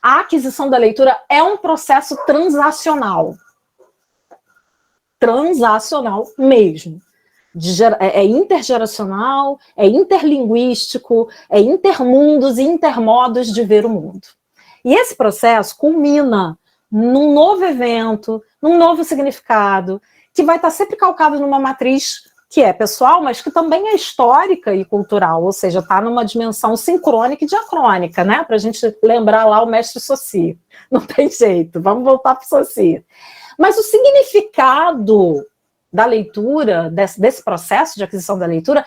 a aquisição da leitura é um processo transacional. Transacional mesmo. É intergeracional, é interlinguístico, é intermundos e intermodos de ver o mundo. E esse processo culmina num novo evento, num novo significado, que vai estar sempre calcado numa matriz que é pessoal, mas que também é histórica e cultural, ou seja, está numa dimensão sincrônica e diacrônica, né? Para a gente lembrar lá o mestre Saussure. Não tem jeito, vamos voltar para o Saussure. Mas o significado da leitura, desse processo de aquisição da leitura,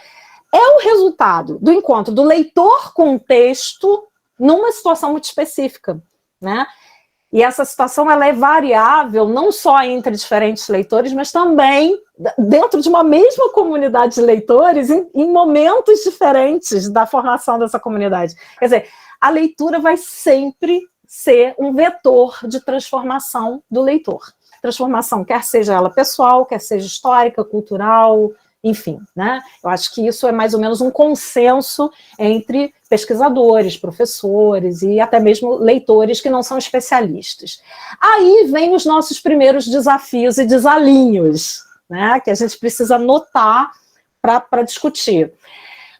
é o resultado do encontro do leitor com o texto numa situação muito específica, né? E essa situação ela é variável não só entre diferentes leitores, mas também dentro de uma mesma comunidade de leitores em momentos diferentes da formação dessa comunidade. Quer dizer, a leitura vai sempre ser um vetor de transformação do leitor. Transformação, quer seja ela pessoal, quer seja histórica, cultural, enfim, né? Eu acho que isso é mais ou menos um consenso entre pesquisadores, professores e até mesmo leitores que não são especialistas. Aí vem os nossos primeiros desafios e desalinhos, né? Que a gente precisa notar para discutir.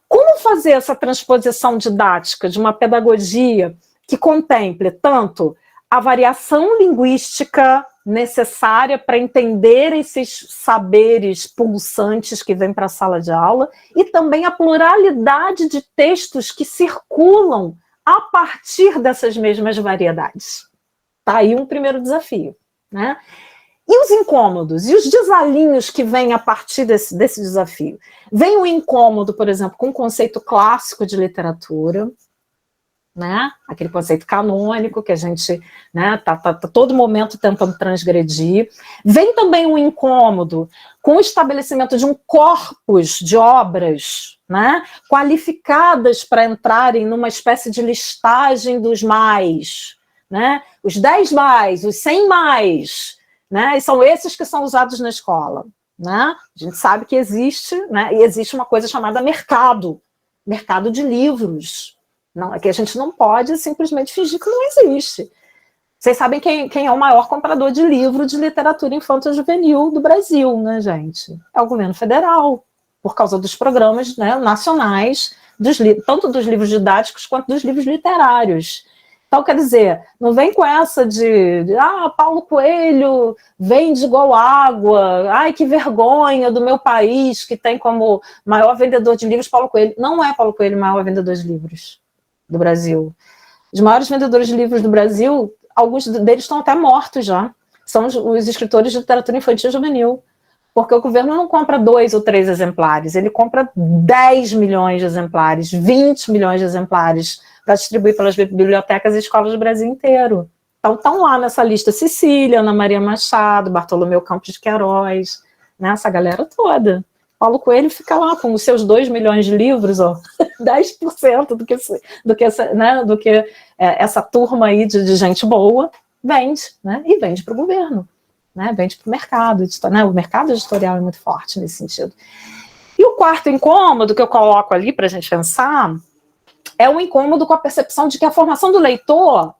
Como fazer essa transposição didática de uma pedagogia que contemple tanto a variação linguística necessária para entender esses saberes pulsantes que vêm para a sala de aula e também a pluralidade de textos que circulam a partir dessas mesmas variedades. Está aí um primeiro desafio, né? E os incômodos, e os desalinhos que vêm a partir desse desafio? Vem o incômodo, por exemplo, com o conceito clássico de literatura, né? Aquele conceito canônico que a gente, né, tá todo momento tentando transgredir. Vem também um incômodo com o estabelecimento de um corpus de obras, né, qualificadas para entrarem numa espécie de listagem dos mais, né, os 10 mais, os 100 mais, né, e são esses que são usados na escola, né? A gente sabe que existe, né, e existe uma coisa chamada mercado de livros. Não, é que a gente não pode simplesmente fingir que não existe. Vocês sabem quem é o maior comprador de livro de literatura infanto-juvenil do Brasil, né, gente? É o governo federal, por causa dos programas, né, nacionais, tanto dos livros didáticos quanto dos livros literários. Então, quer dizer, não vem com essa de Paulo Coelho vende igual água, ai, que vergonha do meu país, que tem como maior vendedor de livros Paulo Coelho. Não é Paulo Coelho o maior vendedor de livros do Brasil. Os maiores vendedores de livros do Brasil, alguns deles estão até mortos já, são os escritores de literatura infantil e juvenil, porque o governo não compra 2 ou 3 exemplares, ele compra 10 milhões de exemplares, 20 milhões de exemplares para distribuir pelas bibliotecas e escolas do Brasil inteiro. Então estão lá nessa lista Cecília, Ana Maria Machado, Bartolomeu Campos de Queiroz, né, essa galera toda. Paulo Coelho fica lá com os seus 2 milhões de livros, ó, 10% do que essa turma aí de gente boa vende, né? E vende para o governo, né? Vende para o mercado, né? O mercado editorial é muito forte nesse sentido. E o quarto incômodo que eu coloco ali para a gente pensar é um incômodo com a percepção de que a formação do leitor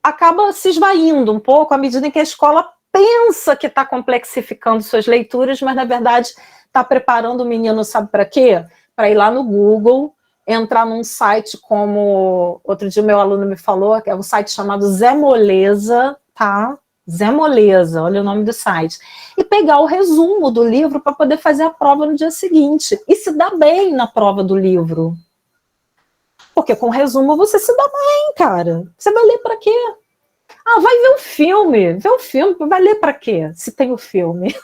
acaba se esvaindo um pouco à medida em que a escola pensa que está complexificando suas leituras, mas na verdade está preparando o menino, sabe para quê? Para ir lá no Google, entrar num site como, outro dia o meu aluno me falou, que é um site chamado Zé Moleza, tá? Zé Moleza, olha o nome do site. E pegar o resumo do livro para poder fazer a prova no dia seguinte. E se dá bem na prova do livro. Porque com resumo você se dá bem, cara. Você vai ler para quê? Vai ver o filme. Ver o filme, vai ler para quê? Se tem o filme.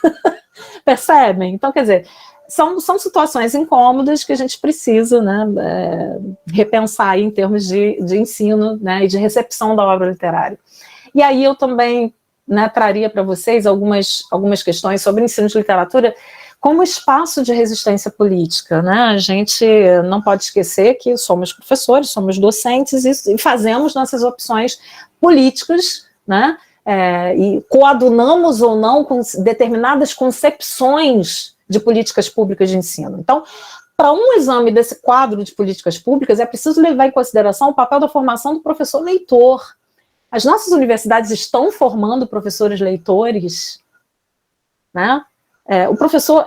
Percebem? Então, quer dizer, são situações incômodas que a gente precisa, né, repensar aí em termos de ensino, né, e de recepção da obra literária. E aí eu também, né, traria para vocês algumas questões sobre ensino de literatura como espaço de resistência política, né? A gente não pode esquecer que somos professores, somos docentes e fazemos nossas opções políticas, né? E coadunamos ou não com determinadas concepções de políticas públicas de ensino. Então, para um exame desse quadro de políticas públicas, é preciso levar em consideração o papel da formação do professor leitor. As nossas universidades estão formando professores leitores, né? O professor,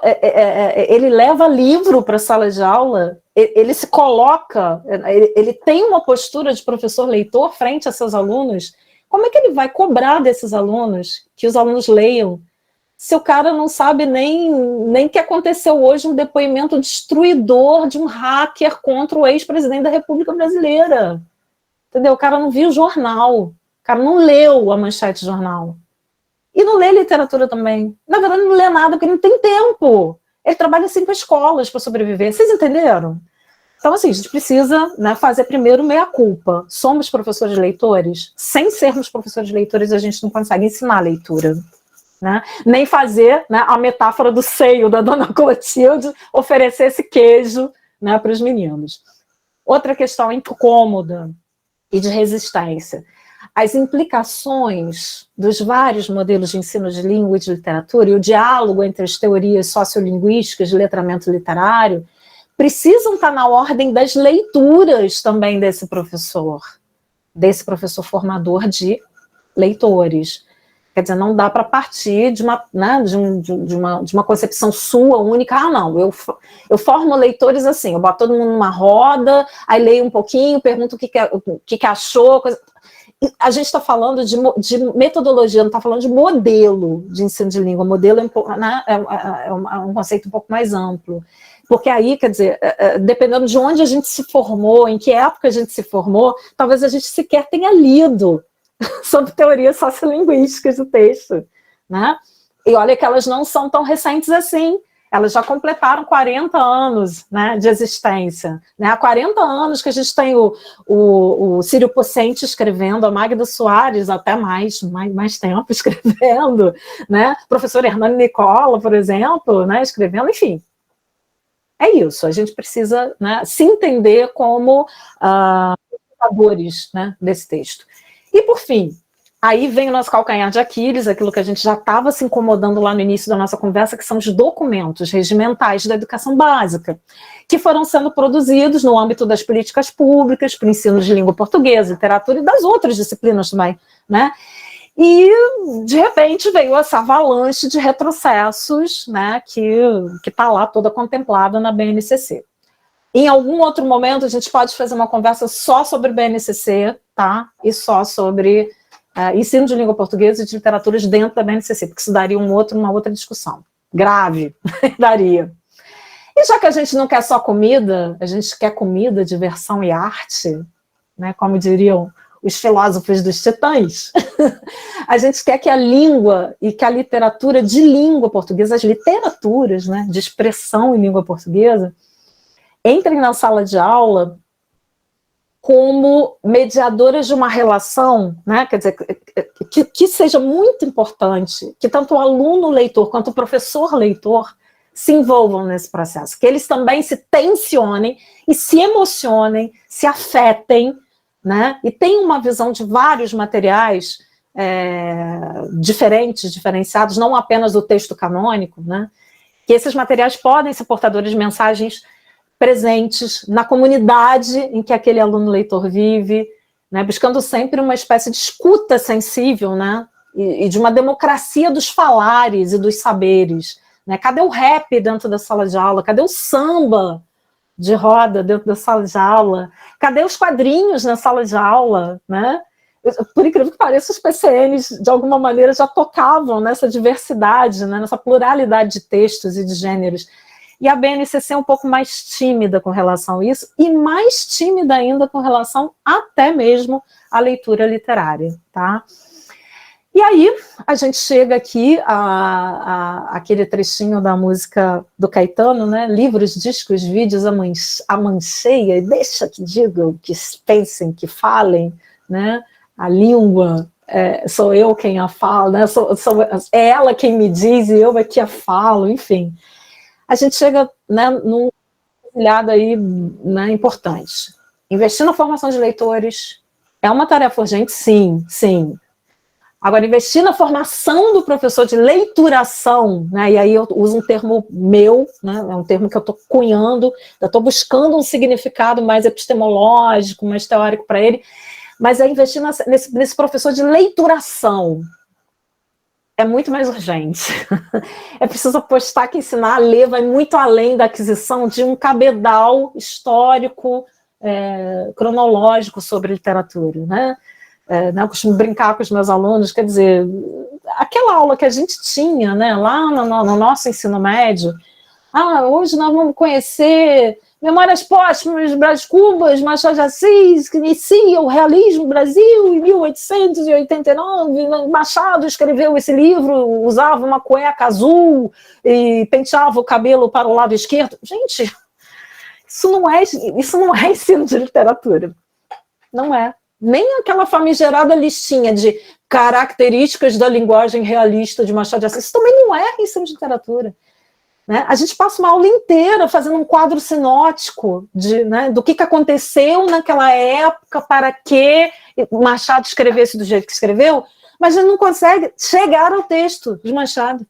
ele leva livro para a sala de aula, ele se coloca, ele tem uma postura de professor leitor frente a seus alunos. Como é que ele vai cobrar desses alunos que os alunos leiam, se o cara não sabe nem que aconteceu hoje um depoimento destruidor de um hacker contra o ex-presidente da República Brasileira? Entendeu? O cara não viu o jornal, o cara não leu a manchete do jornal. E não lê literatura também. Na verdade, não lê nada, porque não tem tempo. Ele trabalha 5 escolas para sobreviver. Vocês entenderam? Então, assim, a gente precisa, né, fazer primeiro meia-culpa. Somos professores leitores? Sem sermos professores leitores, a gente não consegue ensinar a leitura. Né? Nem fazer, né, a metáfora do seio da dona Clotilde, oferecer esse queijo, né, para os meninos. Outra questão incômoda e de resistência. As implicações dos vários modelos de ensino de língua e de literatura e o diálogo entre as teorias sociolinguísticas de letramento literário precisam estar na ordem das leituras também desse professor formador de leitores. Quer dizer, não dá para partir de uma, né, de uma concepção sua, única. Ah, não, eu formo leitores assim, eu boto todo mundo numa roda, aí leio um pouquinho, pergunto o que achou. A gente está falando de metodologia, não está falando de modelo de ensino de língua. Modelo né, é um conceito um pouco mais amplo. Porque aí, quer dizer, dependendo de onde a gente se formou, em que época a gente se formou, talvez a gente sequer tenha lido sobre teorias sociolinguísticas do texto, né? E olha que elas não são tão recentes assim, elas já completaram 40 anos, né, de existência. Né? Há 40 anos que a gente tem o Círio Pocente escrevendo, a Magda Soares até mais tempo escrevendo, né? O professor Hernani Nicola, por exemplo, né, escrevendo, enfim. É isso, a gente precisa, né, se entender como pensadores, né, desse texto. E, por fim, aí vem o nosso calcanhar de Aquiles, aquilo que a gente já estava se incomodando lá no início da nossa conversa, que são os documentos regimentais da educação básica, que foram sendo produzidos no âmbito das políticas públicas, para o ensino de língua portuguesa, literatura e das outras disciplinas também, né? E, de repente, veio essa avalanche de retrocessos, né, que está lá toda contemplada na BNCC. Em algum outro momento, a gente pode fazer uma conversa só sobre BNCC, tá? E só sobre ensino de língua portuguesa e de literaturas dentro da BNCC, porque isso daria uma outra discussão. Grave, daria. E já que a gente não quer só comida, a gente quer comida, diversão e arte, né, como diriam os filósofos dos titãs, a gente quer que a língua e que a literatura de língua portuguesa, as literaturas, né, de expressão em língua portuguesa, entrem na sala de aula como mediadoras de uma relação, né, quer dizer, que seja muito importante, que tanto o aluno leitor quanto o professor leitor se envolvam nesse processo, que eles também se tensionem e se emocionem, se afetem, né, e tenham uma visão de vários materiais diferenciados, não apenas do texto canônico, né, que esses materiais podem ser portadores de mensagens presentes na comunidade em que aquele aluno leitor vive, né, buscando sempre uma espécie de escuta sensível, né, e de uma democracia dos falares e dos saberes. Né? Cadê o rap dentro da sala de aula? Cadê o samba de roda dentro da sala de aula? Cadê os quadrinhos na sala de aula? Né? Por incrível que pareça, os PCNs, de alguma maneira, já tocavam nessa diversidade, né, nessa pluralidade de textos e de gêneros. E a BNCC é um pouco mais tímida com relação a isso, e mais tímida ainda com relação até mesmo à leitura literária, tá? E aí, a gente chega aqui aquele trechinho da música do Caetano, né? Livros, discos, vídeos, a mancheia, e deixa que digam, que pensem, que falem, né? A língua, sou eu quem a falo, né? É ela quem me diz e eu é que a falo, enfim. A gente chega, né, num olhado aí, né, importante. Investir na formação de leitores é uma tarefa urgente, sim, sim. Agora, investir na formação do professor de leituração, né, e aí eu uso um termo meu, né, é um termo que eu estou cunhando, eu estou buscando um significado mais epistemológico, mais teórico para ele, mas é investir nesse professor de leituração. É muito mais urgente. É preciso apostar que ensinar a ler vai muito além da aquisição de um cabedal histórico, cronológico sobre literatura, né? Eu costumo brincar com os meus alunos, quer dizer, aquela aula que a gente tinha, né, lá no nosso ensino médio, Hoje nós vamos conhecer Memórias Póstumas, Brás Cubas, Machado de Assis, que inicia o realismo no Brasil em 1889. Machado escreveu esse livro, usava uma cueca azul e penteava o cabelo para o lado esquerdo. Gente, isso não é ensino de literatura. Não é. Nem aquela famigerada listinha de características da linguagem realista de Machado de Assis. Isso também não é ensino de literatura. Né? A gente passa uma aula inteira fazendo um quadro sinótico do que aconteceu naquela época para que Machado escrevesse do jeito que escreveu, mas a gente não consegue chegar ao texto de Machado.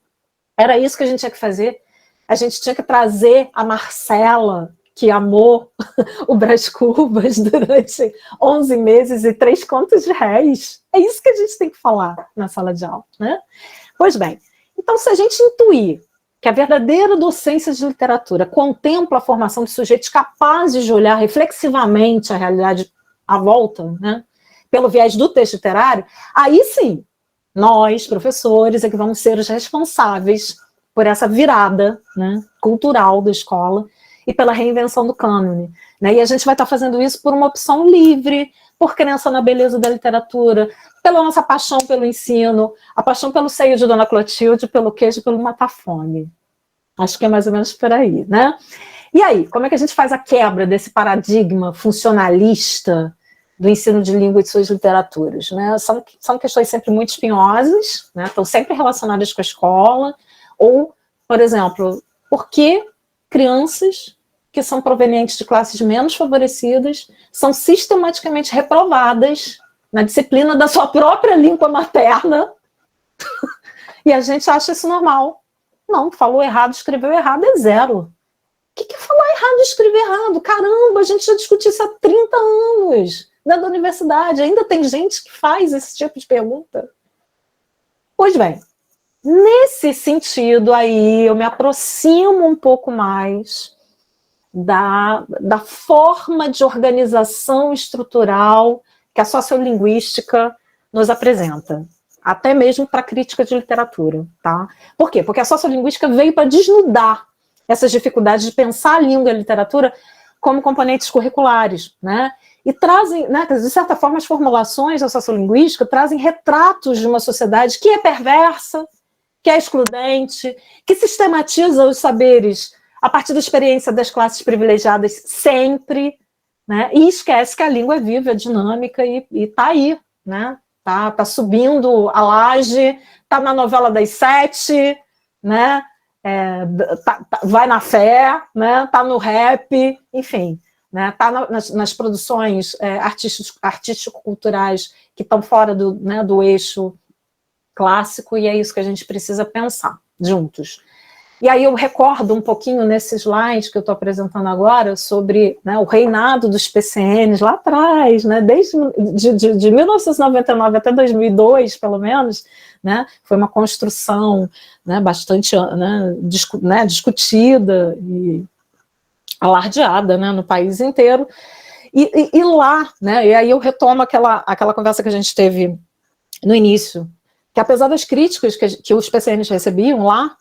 Era isso que a gente tinha que fazer. A gente tinha que trazer a Marcela, que amou o Brás Cubas durante 11 meses e 3 contos de réis. É isso que a gente tem que falar na sala de aula. Né? Pois bem, então se a gente intuir que a verdadeira docência de literatura contempla a formação de sujeitos capazes de olhar reflexivamente a realidade à volta, né, pelo viés do texto literário, aí sim, nós, professores, é que vamos ser os responsáveis por essa virada, né, cultural da escola e pela reinvenção do cânone. Né, e a gente vai estar fazendo isso por uma opção livre, por crença na beleza da literatura, pela nossa paixão pelo ensino, a paixão pelo seio de Dona Clotilde, pelo queijo, pelo matar-fome. Acho que é mais ou menos por aí, né? E aí, como é que a gente faz a quebra desse paradigma funcionalista do ensino de língua e de suas literaturas? Né? São questões sempre muito espinhosas, né? Estão sempre relacionadas com a escola, ou, por exemplo, por que crianças que são provenientes de classes menos favorecidas são sistematicamente reprovadas na disciplina da sua própria língua materna, e a gente acha isso normal. Não, falou errado, escreveu errado, é 0. O que é falar errado e escrever errado? Caramba, a gente já discutiu isso há 30 anos dentro da universidade, ainda tem gente que faz esse tipo de pergunta. Pois bem, nesse sentido aí, eu me aproximo um pouco mais da forma de organização estrutural que a sociolinguística nos apresenta, até mesmo para a crítica de literatura. Tá? Por quê? Porque a sociolinguística veio para desnudar essas dificuldades de pensar a língua e a literatura como componentes curriculares, né? E trazem, né, de certa forma, as formulações da sociolinguística trazem retratos de uma sociedade que é perversa, que é excludente, que sistematiza os saberes a partir da experiência das classes privilegiadas sempre, né? E esquece que a língua é viva, é dinâmica e está aí, né? Tá subindo a laje, está na novela das 7, né? Vai na fé, né? Tá no rap, enfim, né? Tá nas produções artístico-culturais que estão fora do eixo clássico, e é isso que a gente precisa pensar juntos. E aí eu recordo um pouquinho nesse slide que eu estou apresentando agora sobre, né, o reinado dos PCNs lá atrás, né, desde de 1999 até 2002, pelo menos, né, foi uma construção, né, bastante, né, discutida e alardeada, né, no país inteiro. E lá, né, e aí eu retomo aquela conversa que a gente teve no início, que apesar das críticas que os PCNs recebiam lá,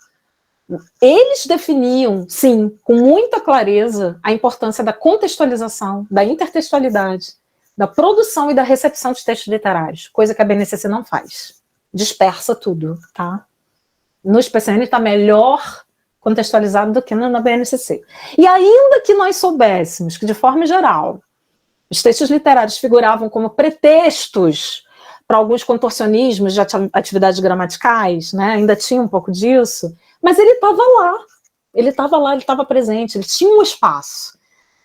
eles definiam, sim, com muita clareza, a importância da contextualização, da intertextualidade, da produção e da recepção de textos literários, coisa que a BNCC não faz. Dispersa tudo, tá? No PCN está melhor contextualizado do que na BNCC. E ainda que nós soubéssemos que, de forma geral, os textos literários figuravam como pretextos para alguns contorcionismos de atividades gramaticais, né? Ainda tinha um pouco disso, mas ele estava lá, ele estava presente, ele tinha um espaço.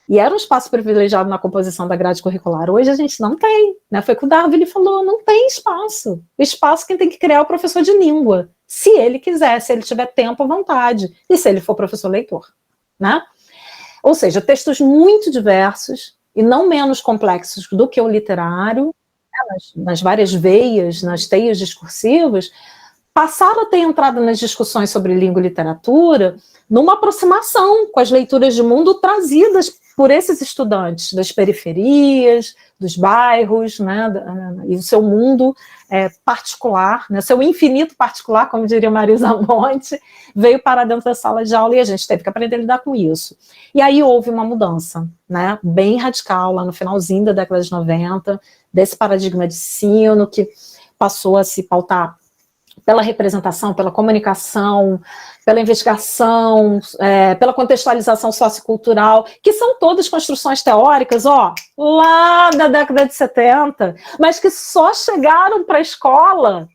E era um espaço privilegiado na composição da grade curricular. Hoje a gente não tem, né? Foi o que o Darwin falou, não tem espaço. O espaço quem tem que criar é o professor de língua, se ele quiser, se ele tiver tempo à vontade, e se ele for professor leitor, né? Ou seja, textos muito diversos e não menos complexos do que o literário, nas várias veias, nas teias discursivas, passaram a ter entrado nas discussões sobre língua e literatura numa aproximação com as leituras de mundo trazidas por esses estudantes das periferias, dos bairros, né, e o seu mundo particular, né, seu infinito particular, como diria Marisa Monte, veio para dentro da sala de aula e a gente teve que aprender a lidar com isso. E aí houve uma mudança, né, bem radical, lá no finalzinho da década de 90, desse paradigma de ensino que passou a se pautar pela representação, pela comunicação, pela investigação, pela contextualização sociocultural, que são todas construções teóricas, lá da década de 70, mas que só chegaram para a escola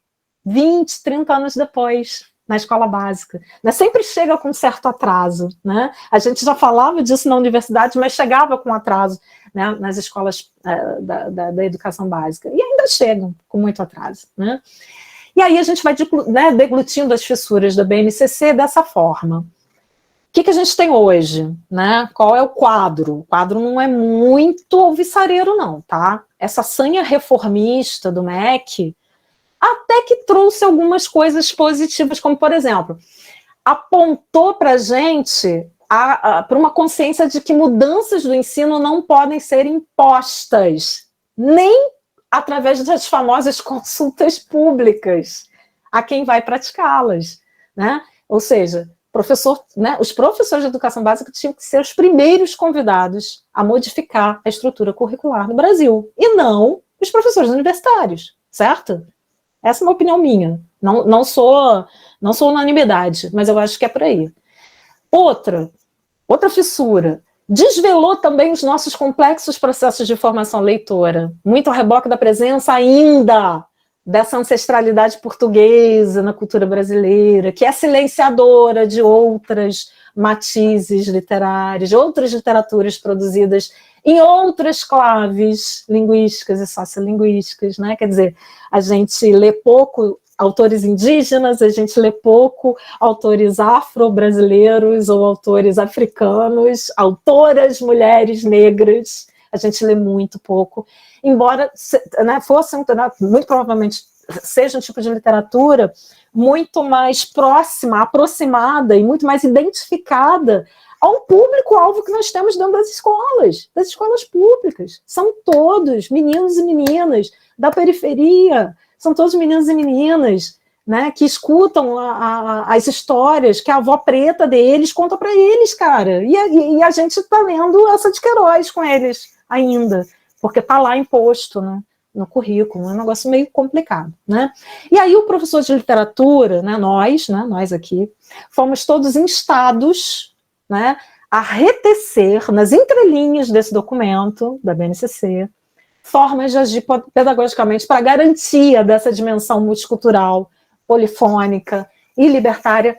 20, 30 anos depois, na escola básica. Né? Sempre chega com um certo atraso. Né? A gente já falava disso na universidade, mas chegava com atraso, né, nas escolas da educação básica. E ainda chegam com muito atraso. Né? E aí a gente vai, né, deglutindo as fissuras da BNCC dessa forma. O que a gente tem hoje? Né? Qual é o quadro? O quadro não é muito alvissareiro, não, tá? Essa sanha reformista do MEC até que trouxe algumas coisas positivas, como, por exemplo, apontou para a gente para uma consciência de que mudanças do ensino não podem ser impostas, nem através das famosas consultas públicas a quem vai praticá-las, né? Ou seja, né, os professores de educação básica tinham que ser os primeiros convidados a modificar a estrutura curricular no Brasil, e não os professores universitários, certo? Essa é uma opinião minha, não sou unanimidade, mas eu acho que é por aí. Outra fissura, desvelou também os nossos complexos processos de formação leitora, muito a reboque da presença ainda dessa ancestralidade portuguesa na cultura brasileira, que é silenciadora de outras matizes literárias, de outras literaturas produzidas em outras claves linguísticas e sociolinguísticas, né? Quer dizer, a gente lê pouco autores indígenas, a gente lê pouco autores afro-brasileiros ou autores africanos, autoras mulheres negras, a gente lê muito pouco, embora, né, fosse, muito provavelmente seja um tipo de literatura muito mais próxima, aproximada e muito mais identificada ao público-alvo que nós temos dentro das escolas públicas. São todos meninos e meninas da periferia, são todos meninos e meninas, né, que escutam as histórias que a avó preta deles conta para eles, cara. E a gente está lendo essa de Queiroz com eles ainda, porque está lá imposto, né, no currículo, é um negócio meio complicado. Né? E aí o professor de literatura, né, nós aqui, fomos todos instados, né, a retecer nas entrelinhas desse documento da BNCC formas de agir pedagogicamente para a garantia dessa dimensão multicultural, polifônica e libertária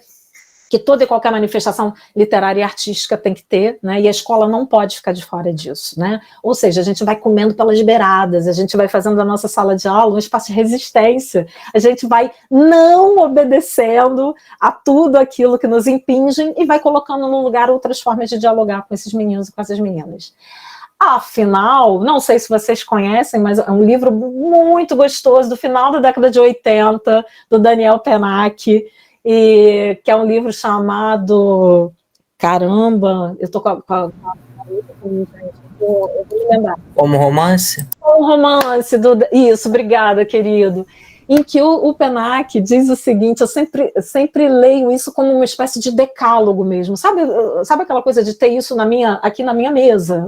que toda e qualquer manifestação literária e artística tem que ter, né? E a escola não pode ficar de fora disso, né? Ou seja, a gente vai comendo pelas beiradas, a gente vai fazendo da nossa sala de aula um espaço de resistência, a gente vai não obedecendo a tudo aquilo que nos impingem e vai colocando no lugar outras formas de dialogar com esses meninos e com essas meninas. Afinal, não sei se vocês conhecem, mas é um livro muito gostoso, do final da década de 80, do Daniel Pennac, que é um livro chamado... Caramba, eu tô com a... Eu vou me lembrar. Como romance? Um romance, isso, obrigada, querido. Em que o Pennac diz o seguinte, eu sempre leio isso como uma espécie de decálogo mesmo, sabe aquela coisa de ter isso aqui na minha mesa,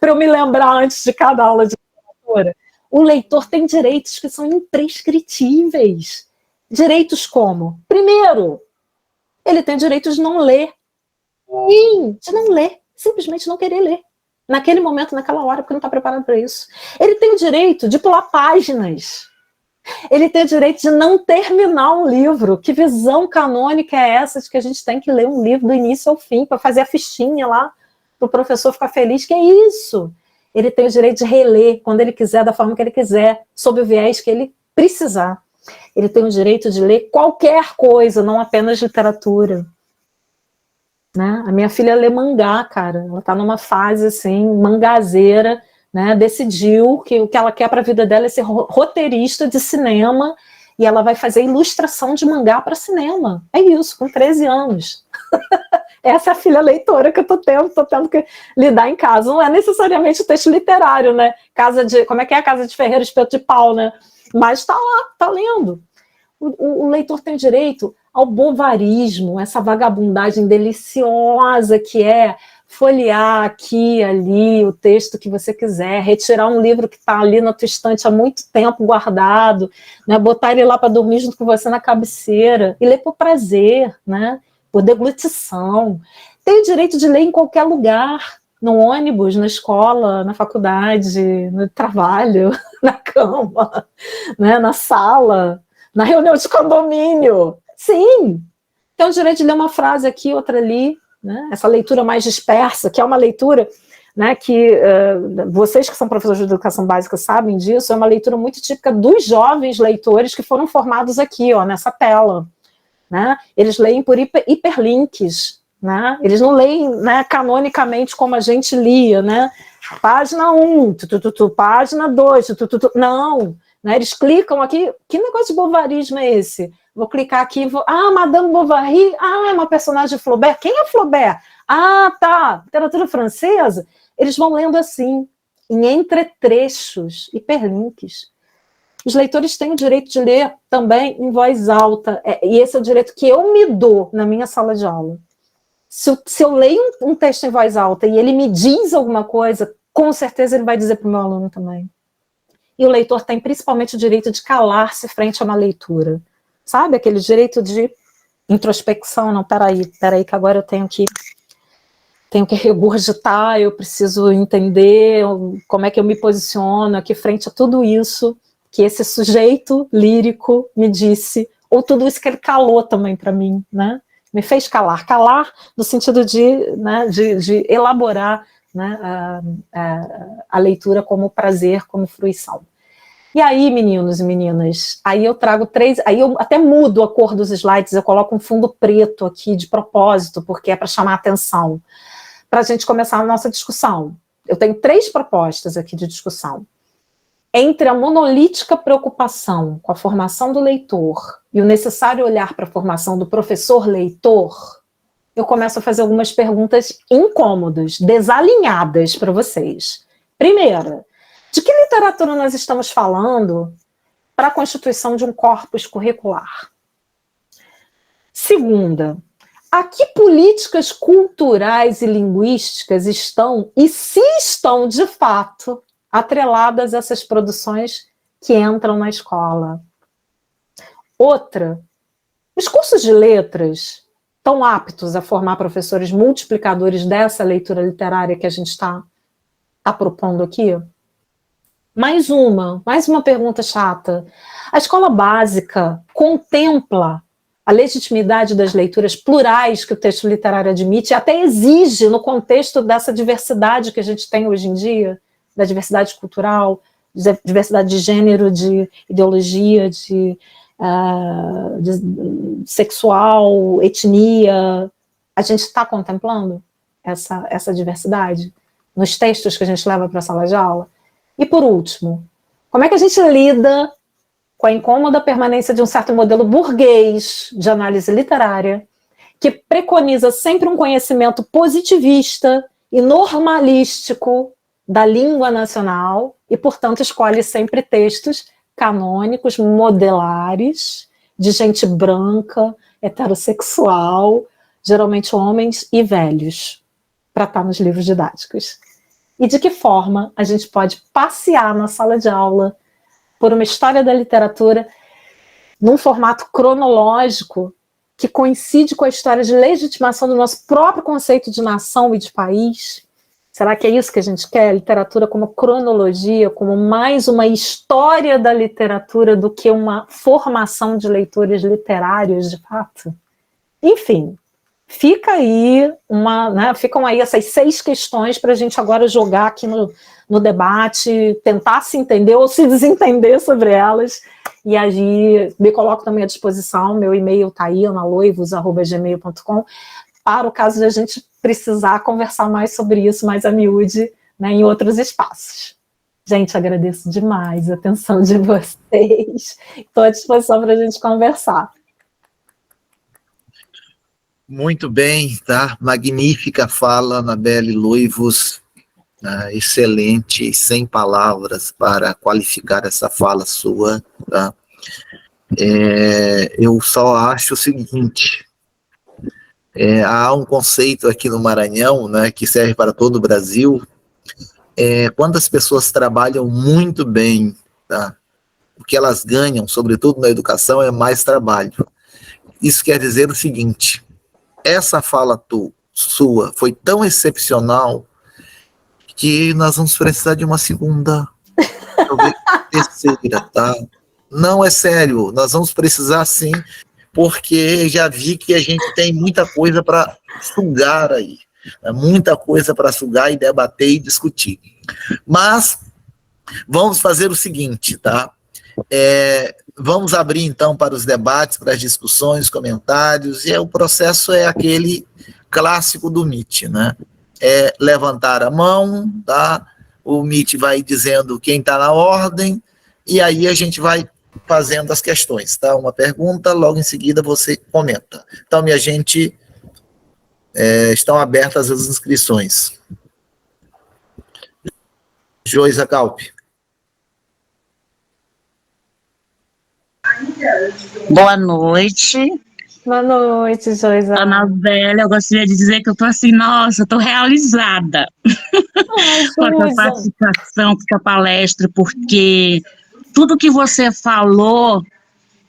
para eu me lembrar antes de cada aula de literatura? O leitor tem direitos que são imprescritíveis. Direitos como? Primeiro, ele tem direito de não ler. Sim, de não ler, simplesmente não querer ler. Naquele momento, naquela hora, porque não está preparado para isso. Ele tem o direito de pular páginas. Ele tem o direito de não terminar um livro. Que visão canônica é essa de que a gente tem que ler um livro do início ao fim para fazer a fichinha lá, para o professor ficar feliz? Que é isso? Ele tem o direito de reler quando ele quiser, da forma que ele quiser, sob o viés que ele precisar. Ele tem o direito de ler qualquer coisa, não apenas literatura. Né? A minha filha lê mangá, cara. Ela está numa fase assim, mangazeira, né? Decidiu que o que ela quer para a vida dela é ser roteirista de cinema e ela vai fazer ilustração de mangá para cinema. É isso, com 13 anos. essa é a filha leitora que eu tô tendo que lidar em casa. Não é necessariamente o texto literário, né? Como é que é a Casa de Ferreira, Espeto de Pau, né? Mas está lá, está lendo. O leitor tem direito ao bovarismo, essa vagabundagem deliciosa que é folhear aqui, ali, o texto que você quiser, retirar um livro que está ali na tua estante há muito tempo guardado, né, botar ele lá para dormir junto com você na cabeceira, e ler por prazer, né, por deglutição. Tem o direito de ler em qualquer lugar, no ônibus, na escola, na faculdade, no trabalho, na cama, né, na sala, na reunião de condomínio. Sim, tem o direito de ler uma frase aqui, outra ali, né? Essa leitura mais dispersa, que é uma leitura, né, que vocês que são professores de educação básica sabem disso, é uma leitura muito típica dos jovens leitores que foram formados aqui, ó, nessa tela. Né? Eles leem por hiperlinks, né? Eles não leem, né, canonicamente como a gente lia, né? Página 1, página 2, não. Né? Eles clicam aqui, que negócio de bovarismo é esse? Vou clicar aqui, Madame Bovary, é uma personagem de Flaubert. Quem é Flaubert? Tá, literatura francesa. Eles vão lendo assim, em entretrechos, hiperlinks. Os leitores têm o direito de ler também em voz alta, e esse é o direito que eu me dou na minha sala de aula. Se eu leio um texto em voz alta e ele me diz alguma coisa, com certeza ele vai dizer para o meu aluno também. E o leitor tem principalmente o direito de calar-se frente a uma leitura. Sabe, aquele direito de introspecção, não, peraí, que agora eu tenho que regurgitar, eu preciso entender como é que eu me posiciono aqui frente a tudo isso que esse sujeito lírico me disse, ou tudo isso que ele calou também para mim, né? Me fez calar no sentido de, né, de elaborar, né, a leitura como prazer, como fruição. E aí, meninos e meninas, aí eu trago aí eu até mudo a cor dos slides, eu coloco um fundo preto aqui de propósito, porque é para chamar a atenção, para a gente começar a nossa discussão. Eu tenho 3 propostas aqui de discussão. Entre a monolítica preocupação com a formação do leitor e o necessário olhar para a formação do professor-leitor, eu começo a fazer algumas perguntas incômodas, desalinhadas para vocês. Primeira, de que literatura nós estamos falando para a constituição de um corpus curricular? Segunda, a que políticas culturais e linguísticas estão, e se estão de fato, atreladas a essas produções que entram na escola? Outra, os cursos de letras estão aptos a formar professores multiplicadores dessa leitura literária que a gente está propondo aqui? Mais uma pergunta chata. A escola básica contempla a legitimidade das leituras plurais que o texto literário admite e até exige no contexto dessa diversidade que a gente tem hoje em dia, da diversidade cultural, diversidade de gênero, de ideologia, de sexual, etnia. A gente está contemplando essa diversidade nos textos que a gente leva para a sala de aula? E por último, como é que a gente lida com a incômoda permanência de um certo modelo burguês de análise literária, que preconiza sempre um conhecimento positivista e normalístico da língua nacional e, portanto, escolhe sempre textos canônicos, modelares, de gente branca, heterossexual, geralmente homens e velhos, para estar nos livros didáticos? E de que forma a gente pode passear na sala de aula por uma história da literatura num formato cronológico que coincide com a história de legitimação do nosso próprio conceito de nação e de país? Será que é isso que a gente quer? Literatura como cronologia, como mais uma história da literatura do que uma formação de leitores literários, de fato? Enfim, ficam aí essas 6 questões para a gente agora jogar aqui no debate, tentar se entender ou se desentender sobre elas, e aí me coloco também à disposição, meu e-mail está aí, analoivos@gmail.com, para o caso de a gente precisar conversar mais sobre isso, mais a miúde, né, em outros espaços. Gente, agradeço demais a atenção de vocês, estou à disposição para a gente conversar. Muito bem, tá? Magnífica fala, Anabelle Luivos, excelente, sem palavras para qualificar essa fala sua, tá? Eu só acho o seguinte, há um conceito aqui no Maranhão, né, que serve para todo o Brasil, quando as pessoas trabalham muito bem, tá? O que elas ganham, sobretudo na educação, é mais trabalho. Isso quer dizer o seguinte, essa fala sua foi tão excepcional que nós vamos precisar de uma segunda, talvez terceira, tá? Não, é sério, nós vamos precisar sim, porque já vi que a gente tem muita coisa para sugar aí, muita coisa para sugar e debater e discutir. Mas vamos fazer o seguinte, tá? Vamos abrir então para os debates, para as discussões, comentários, e o processo é aquele clássico do Meet, né? Levantar a mão, tá? O Meet vai dizendo quem está na ordem, e aí a gente vai fazendo as questões, tá? Uma pergunta, logo em seguida você comenta. Então, minha gente, estão abertas as inscrições. Joisa Calpe. Boa noite. Boa noite, Joisa. Anabelle, eu gostaria de dizer que eu tô assim, nossa, eu tô realizada com a tua participação, com a tua palestra, porque tudo que você falou,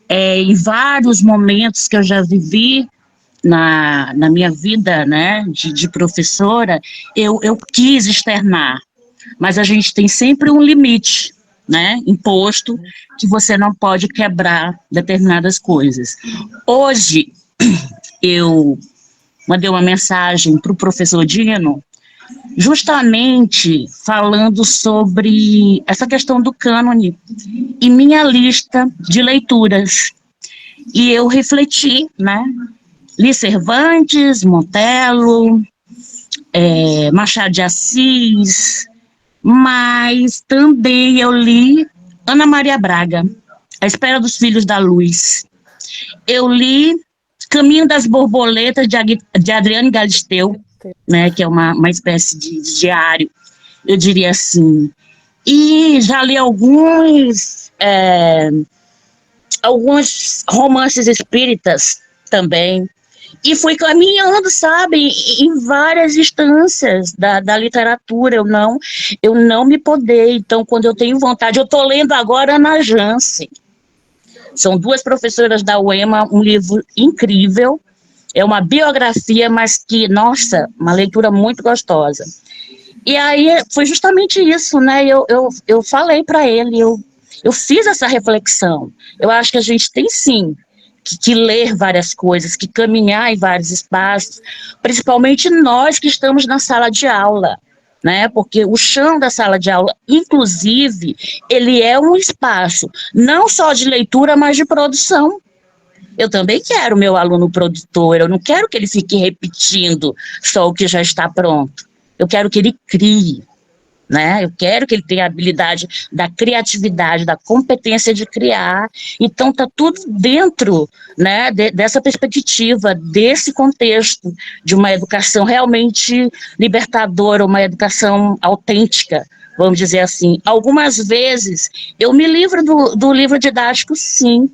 em vários momentos que eu já vivi na minha vida, né, de professora, eu quis externar, mas a gente tem sempre um limite, né, imposto, que você não pode quebrar determinadas coisas. Hoje, eu mandei uma mensagem para o professor Dino, justamente falando sobre essa questão do cânone e minha lista de leituras. E eu refleti, né, li Cervantes, Monteiro, Machado de Assis, mas também eu li Ana Maria Braga, A Espera dos Filhos da Luz. Eu li Caminho das Borboletas, de Adriane Galisteu, né, que é uma espécie de diário, eu diria assim. E já li alguns romances espíritas também. E fui caminhando, sabe, em várias instâncias da literatura. Eu não me podei. Então, quando eu tenho vontade, eu estou lendo agora Ana Jance. São duas professoras da UEMA, um livro incrível. É uma biografia, mas que, nossa, uma leitura muito gostosa. E aí foi justamente isso, né? Eu falei para ele, eu fiz essa reflexão. Eu acho que a gente tem sim que ler várias coisas, que caminhar em vários espaços, principalmente nós que estamos na sala de aula, né? Porque o chão da sala de aula, inclusive, ele é um espaço não só de leitura, mas de produção. Eu também quero meu aluno produtor, eu não quero que ele fique repetindo só o que já está pronto. Eu quero que ele crie, né? Eu quero que ele tenha a habilidade da criatividade, da competência de criar. Então, está tudo dentro, né, dessa perspectiva, desse contexto de uma educação realmente libertadora, uma educação autêntica, vamos dizer assim. Algumas vezes, eu me livro do livro didático, sim.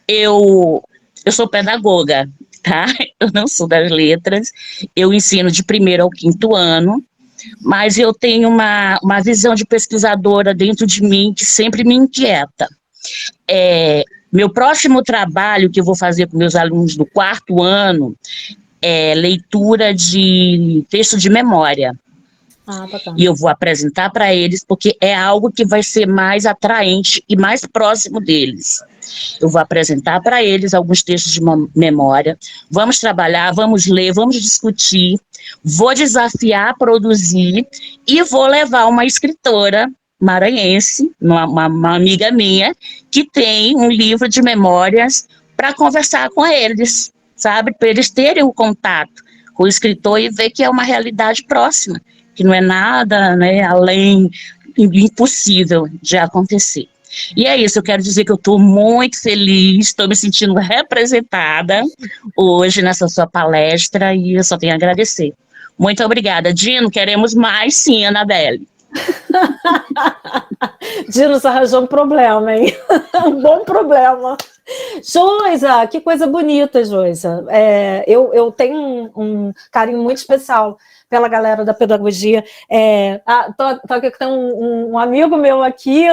Eu sou pedagoga, tá? Eu não sou das letras, eu ensino de 1º ao 5º ano, mas eu tenho uma visão de pesquisadora dentro de mim que sempre me inquieta. Meu próximo trabalho que eu vou fazer com meus alunos do 4º ano é leitura de texto de memória. E eu vou apresentar para eles, porque é algo que vai ser mais atraente e mais próximo deles. Eu vou apresentar para eles alguns textos de memória, vamos trabalhar, vamos ler, vamos discutir, vou desafiar a produzir e vou levar uma escritora maranhense, uma amiga minha, que tem um livro de memórias para conversar com eles, sabe? Para eles terem o contato com o escritor e ver que é uma realidade próxima, que não é nada, né, além, impossível de acontecer. E é isso, eu quero dizer que eu estou muito feliz, estou me sentindo representada hoje nessa sua palestra e eu só tenho a agradecer. Muito obrigada. Dino, queremos mais sim, Anabelle. Dino arranjou um problema, hein? Um bom problema. Joisa, que coisa bonita, Joisa. Eu tenho um carinho muito especial pela galera da pedagogia. Tô aqui, tem um amigo meu aqui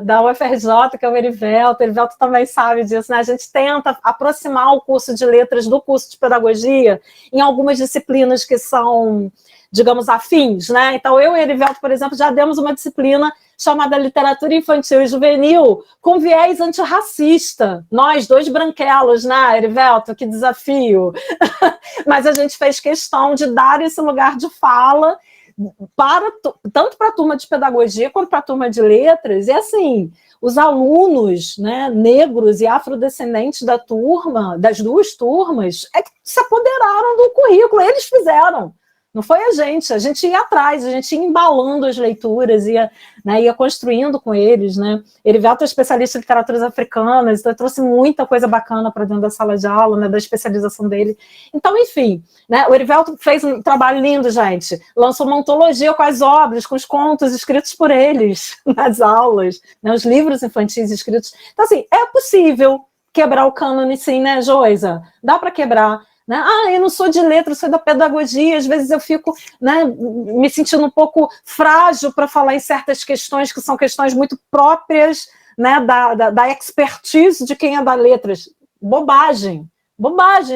da UFRJ, que é o Erivelto. O Erivelto também sabe disso, né? A gente tenta aproximar o curso de letras do curso de pedagogia em algumas disciplinas que são, digamos, afins, né? Então, eu e Erivelto, por exemplo, já demos uma disciplina chamada Literatura Infantil e Juvenil, com viés antirracista. Nós, dois branquelos, né, Erivelto? Que desafio! Mas a gente fez questão de dar esse lugar de fala tanto para a turma de pedagogia quanto para a turma de letras. E, assim, os alunos, né, negros e afrodescendentes da turma, das duas turmas, que se apoderaram do currículo, eles fizeram. Não foi a gente ia atrás, a gente ia embalando as leituras, ia construindo com eles, né? Erivelto é especialista em literaturas africanas, então trouxe muita coisa bacana para dentro da sala de aula, né, da especialização dele. Então, enfim, né, o Erivelto fez um trabalho lindo, gente. Lançou uma antologia com as obras, com os contos escritos por eles nas aulas, né, os livros infantis escritos. Então, assim, é possível quebrar o cânone, sim, né, Joisa? Dá para quebrar. Né? Eu não sou de letras, sou da pedagogia, às vezes eu fico, né, me sentindo um pouco frágil para falar em certas questões que são questões muito próprias, né, da expertise de quem é da letras. Bobagem,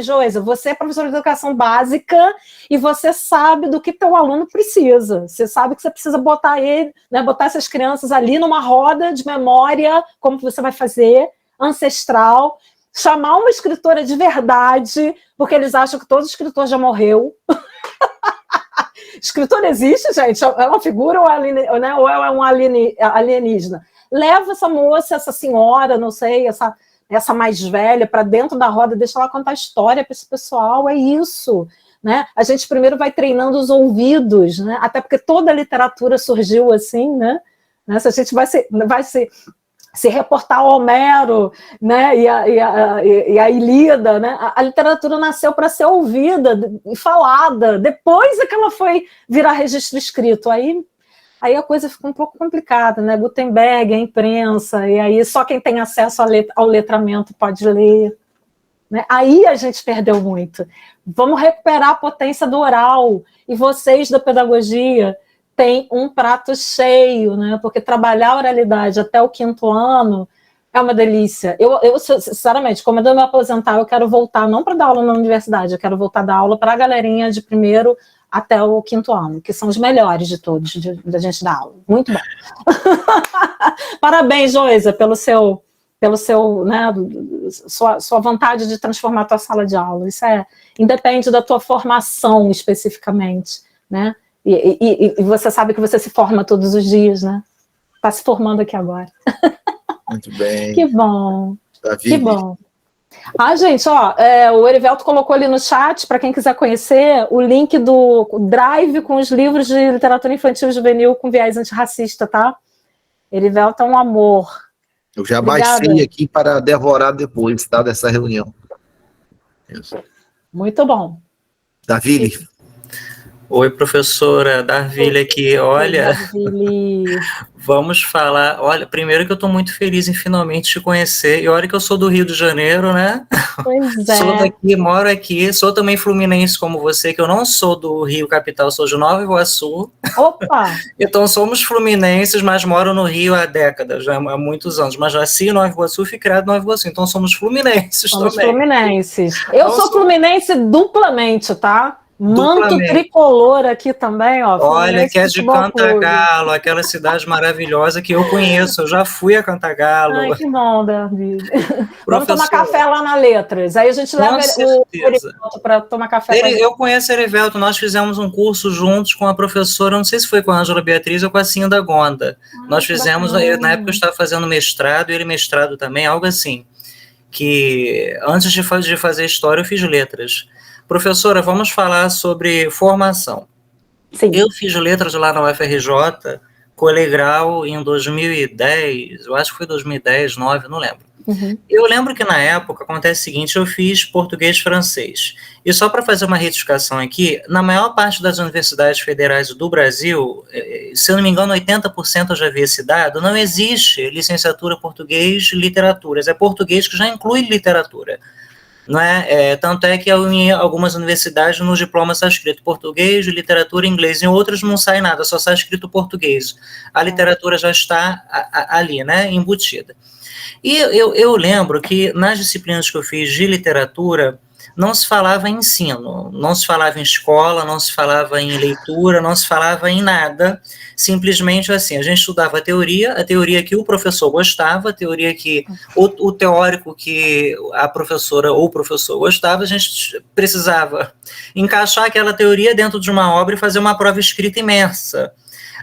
Joisa. Você é professora de educação básica e você sabe do que teu aluno precisa. Você sabe que você precisa botar ele, né, botar essas crianças ali numa roda de memória, como que você vai fazer, ancestral, chamar uma escritora de verdade, porque eles acham que todo escritor já morreu. Escritor existe, gente? É uma figura ou é um alienígena? Leva essa moça, essa senhora, não sei, essa mais velha, para dentro da roda, deixa ela contar história para esse pessoal, é isso. Né? A gente primeiro vai treinando os ouvidos, né? Até porque toda a literatura surgiu assim, né? Se a gente vai se reportar ao Homero, né, e a Ilíada, né, a literatura nasceu para ser ouvida e falada, depois é que ela foi virar registro escrito, aí a coisa fica um pouco complicada, né, Gutenberg, a imprensa, e aí só quem tem acesso ao letramento pode ler, né? Aí a gente perdeu muito. Vamos recuperar a potência do oral, e vocês da pedagogia tem um prato cheio, né? Porque trabalhar a oralidade até o 5º ano é uma delícia. Eu sinceramente, como eu me aposentar, eu quero voltar, não para dar aula na universidade, eu quero voltar a dar aula para a galerinha de 1º até o 5º ano, que são os melhores de todos, da gente dar aula. Muito bom. Parabéns, Joisa, pelo seu, né, sua vontade de transformar a tua sala de aula. Isso independe da tua formação especificamente, né? E você sabe que você se forma todos os dias, né? Está se formando aqui agora. Muito bem. Que bom. Davi. Que bom. Gente, o Erivelto colocou ali no chat, para quem quiser conhecer, o link do Drive com os livros de literatura infantil e juvenil com viés antirracista, tá? Erivelto é um amor. Eu já Obrigada. baixei aqui para devorar depois, tá, dessa reunião. Isso. Muito bom. Davi. Oi, professora Darvilha aqui, olha, vamos falar, olha, primeiro que eu estou muito feliz em finalmente te conhecer, e olha que eu sou do Rio de Janeiro, né? Pois é. Sou daqui, moro aqui, sou também fluminense como você, que eu não sou do Rio capital, sou de Nova Iguaçu. Opa! Então somos fluminenses, mas moro no Rio há décadas, já há muitos anos, mas nasci em Nova Iguaçu e fui criado em Nova Iguaçu, então somos fluminenses também. Somos fluminenses. Eu sou fluminense duplamente, tá? Manto tricolor aqui também, ó. Olha, que é de Cantagalo, aquela cidade maravilhosa que eu conheço, eu já fui a Cantagalo. Ai, que bom, Davi. Vamos tomar café lá na Letras, aí a gente leva o Erivelto para tomar café. Eu conheço o Erivelto, nós fizemos um curso juntos com a professora, não sei se foi com a Ângela Beatriz ou com a Cinda Gonda. Nós fizemos, na época eu estava fazendo mestrado, e ele mestrado também, algo assim, que antes de fazer história eu fiz letras. Professora, vamos falar sobre formação. Sim. Eu fiz letras lá na UFRJ colegial em 2010, eu acho que foi 2010, 2009, não lembro. Uhum. Eu lembro que na época acontece o seguinte, eu fiz português e francês. E só para fazer uma retificação aqui, na maior parte das universidades federais do Brasil, se eu não me engano, 80% eu já vi esse dado, não existe licenciatura português e literaturas. É português que já inclui literatura. Não é? Tanto é que em algumas universidades nos diplomas está escrito português, literatura e inglês, em outras não sai nada, só está escrito português. A literatura já está ali, né, embutida. E eu lembro que nas disciplinas que eu fiz de literatura, não se falava em ensino, não se falava em escola, não se falava em leitura, não se falava em nada, simplesmente assim, a gente estudava a teoria que o professor gostava, a teoria que o teórico que a professora ou o professor gostava, a gente precisava encaixar aquela teoria dentro de uma obra e fazer uma prova escrita imersa,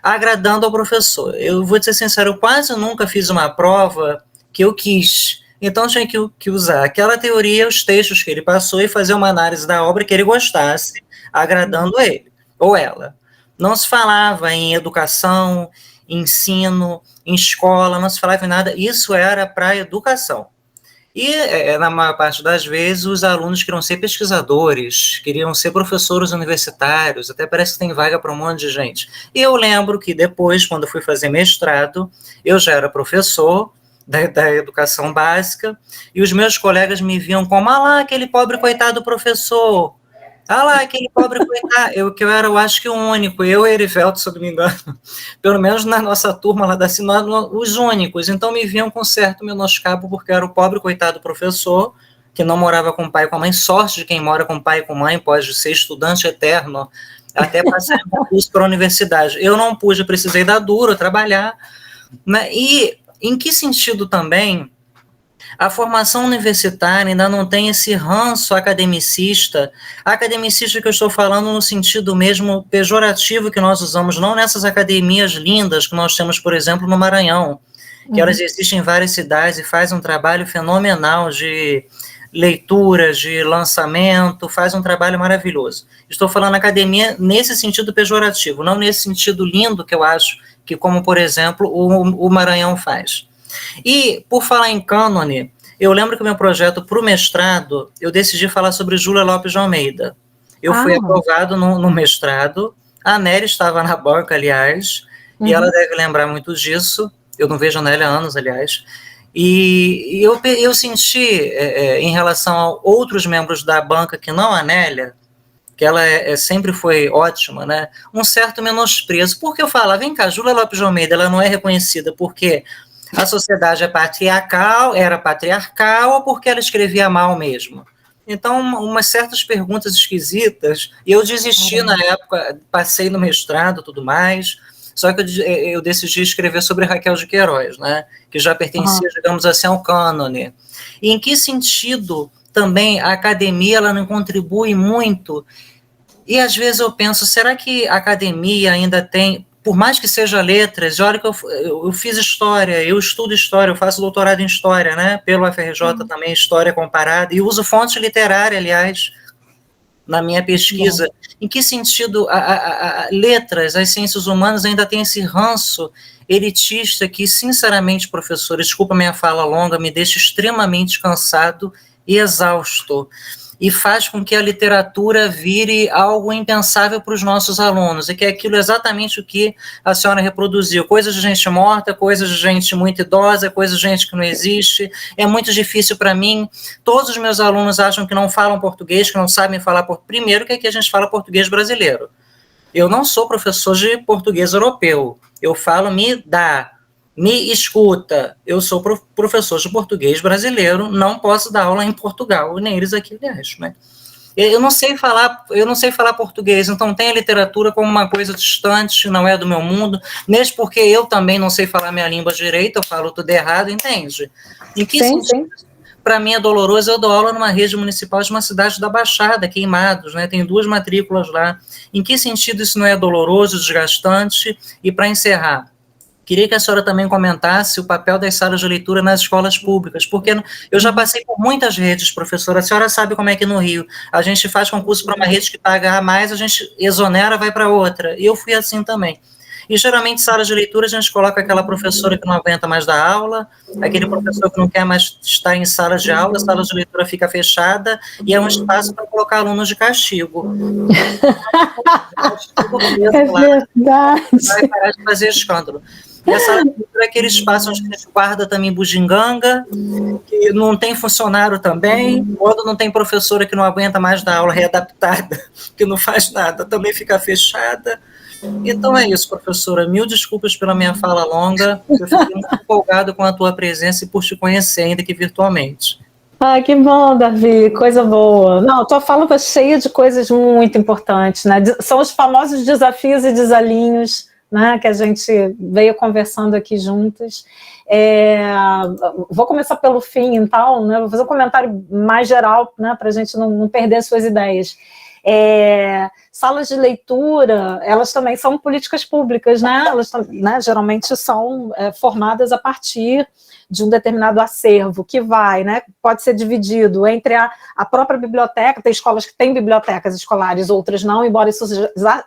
agradando ao professor. Eu vou ser sincero, eu quase nunca fiz uma prova que eu quis. Então, tinha que usar aquela teoria, os textos que ele passou e fazer uma análise da obra que ele gostasse, agradando ele ou ela. Não se falava em educação, em ensino, em escola, não se falava em nada. Isso era para educação. E, na maior parte das vezes, os alunos queriam ser pesquisadores, queriam ser professores universitários, até parece que tem vaga para um monte de gente. E eu lembro que depois, quando eu fui fazer mestrado, eu já era professor da educação básica, e os meus colegas me viam como, lá, aquele pobre coitado professor, lá, aquele pobre coitado, eu era, eu acho que o único, eu e Erivelto, se eu não me engano, pelo menos na nossa turma lá da Sinod, os únicos, então me viam com certo menoscabo, porque eu era o pobre coitado professor, que não morava com o pai e com a mãe, sorte de quem mora com o pai e com a mãe, pode ser estudante eterno, até passar em concurso para a universidade. Eu não pude, precisei dar duro, trabalhar, né? E em que sentido também a formação universitária ainda não tem esse ranço academicista que eu estou falando no sentido mesmo pejorativo que nós usamos, não nessas academias lindas que nós temos, por exemplo, no Maranhão, que elas existem em várias cidades e fazem um trabalho fenomenal de leitura, de lançamento, faz um trabalho maravilhoso. Estou falando academia nesse sentido pejorativo, não nesse sentido lindo que eu acho que, como, por exemplo, o Maranhão faz. E, por falar em cânone, eu lembro que o meu projeto para o mestrado, eu decidi falar sobre Júlia Lopes de Almeida. Eu fui aprovado no mestrado, a Nery estava na banca, aliás, e ela deve lembrar muito disso, eu não vejo a Nery há anos, aliás, e eu senti, em relação a outros membros da banca que não a Nélia, que ela sempre foi ótima, né? Um certo menosprezo, porque eu falava, vem cá, Júlia Lopes de Almeida, ela não é reconhecida porque a sociedade era patriarcal ou porque ela escrevia mal mesmo? Então, umas certas perguntas esquisitas, e eu desisti na época, passei no mestrado e tudo mais, só que eu decidi escrever sobre Raquel de Queiroz, né? Que já pertencia, digamos assim, ao cânone. E em que sentido também a academia ela não contribui muito, e às vezes eu penso, será que a academia ainda tem, por mais que seja letras, olha que eu fiz história, eu estudo história, eu faço doutorado em história, né, pelo FRJ também, história comparada, e uso fonte literária, aliás, na minha pesquisa. Em que sentido a letras, as ciências humanas ainda tem esse ranço elitista que, sinceramente, professor, desculpa minha fala longa, me deixa extremamente cansado e exausto, e faz com que a literatura vire algo impensável para os nossos alunos, e que é aquilo exatamente o que a senhora reproduziu, coisas de gente morta, coisas de gente muito idosa, coisas de gente que não existe, é muito difícil para mim, todos os meus alunos acham que não falam português, que não sabem falar primeiro que aqui a gente fala português brasileiro, eu não sou professor de português europeu, eu falo me escuta, eu sou professor de português brasileiro, não posso dar aula em Portugal, nem eles aqui, aliás, né? Eu não sei falar português, então tem a literatura como uma coisa distante, não é do meu mundo, mesmo porque eu também não sei falar minha língua direito, eu falo tudo errado, entende? Em que sentido? Para mim é doloroso, eu dou aula numa rede municipal de uma cidade da Baixada, Queimados, né? Tem 2 matrículas lá. Em que sentido isso não é doloroso, desgastante? E para encerrar, queria que a senhora também comentasse o papel das salas de leitura nas escolas públicas, porque eu já passei por muitas redes, professora, a senhora sabe como é que no Rio, a gente faz concurso para uma rede que paga mais, a gente exonera, vai para outra, e eu fui assim também. E geralmente, sala de leitura, a gente coloca aquela professora que não aguenta mais dar aula, aquele professor que não quer mais estar em sala de aula, a sala de leitura fica fechada, e é um espaço para colocar alunos de castigo. É verdade. Vai parar de fazer escândalo. E a sala de leitura é aquele espaço onde a gente guarda também bugiganga, que não tem funcionário também, quando não tem professora que não aguenta mais dar aula readaptada, que não faz nada, também fica fechada. Então é isso, professora. Mil desculpas pela minha fala longa. Eu fiquei muito empolgado com a tua presença e por te conhecer, ainda que virtualmente. Ah, que bom, Davi, coisa boa. Não, tua fala está cheia de coisas muito importantes, né? São os famosos desafios e desalinhos, né, que a gente veio conversando aqui juntos. Vou começar pelo fim, então, né? Vou fazer um comentário mais geral, né, para a gente não perder as suas ideias. Salas de leitura, elas também são políticas públicas, né? Elas, né, geralmente são formadas a partir de um determinado acervo que vai, né, pode ser dividido entre a própria biblioteca. Tem escolas que têm bibliotecas escolares, outras não, embora isso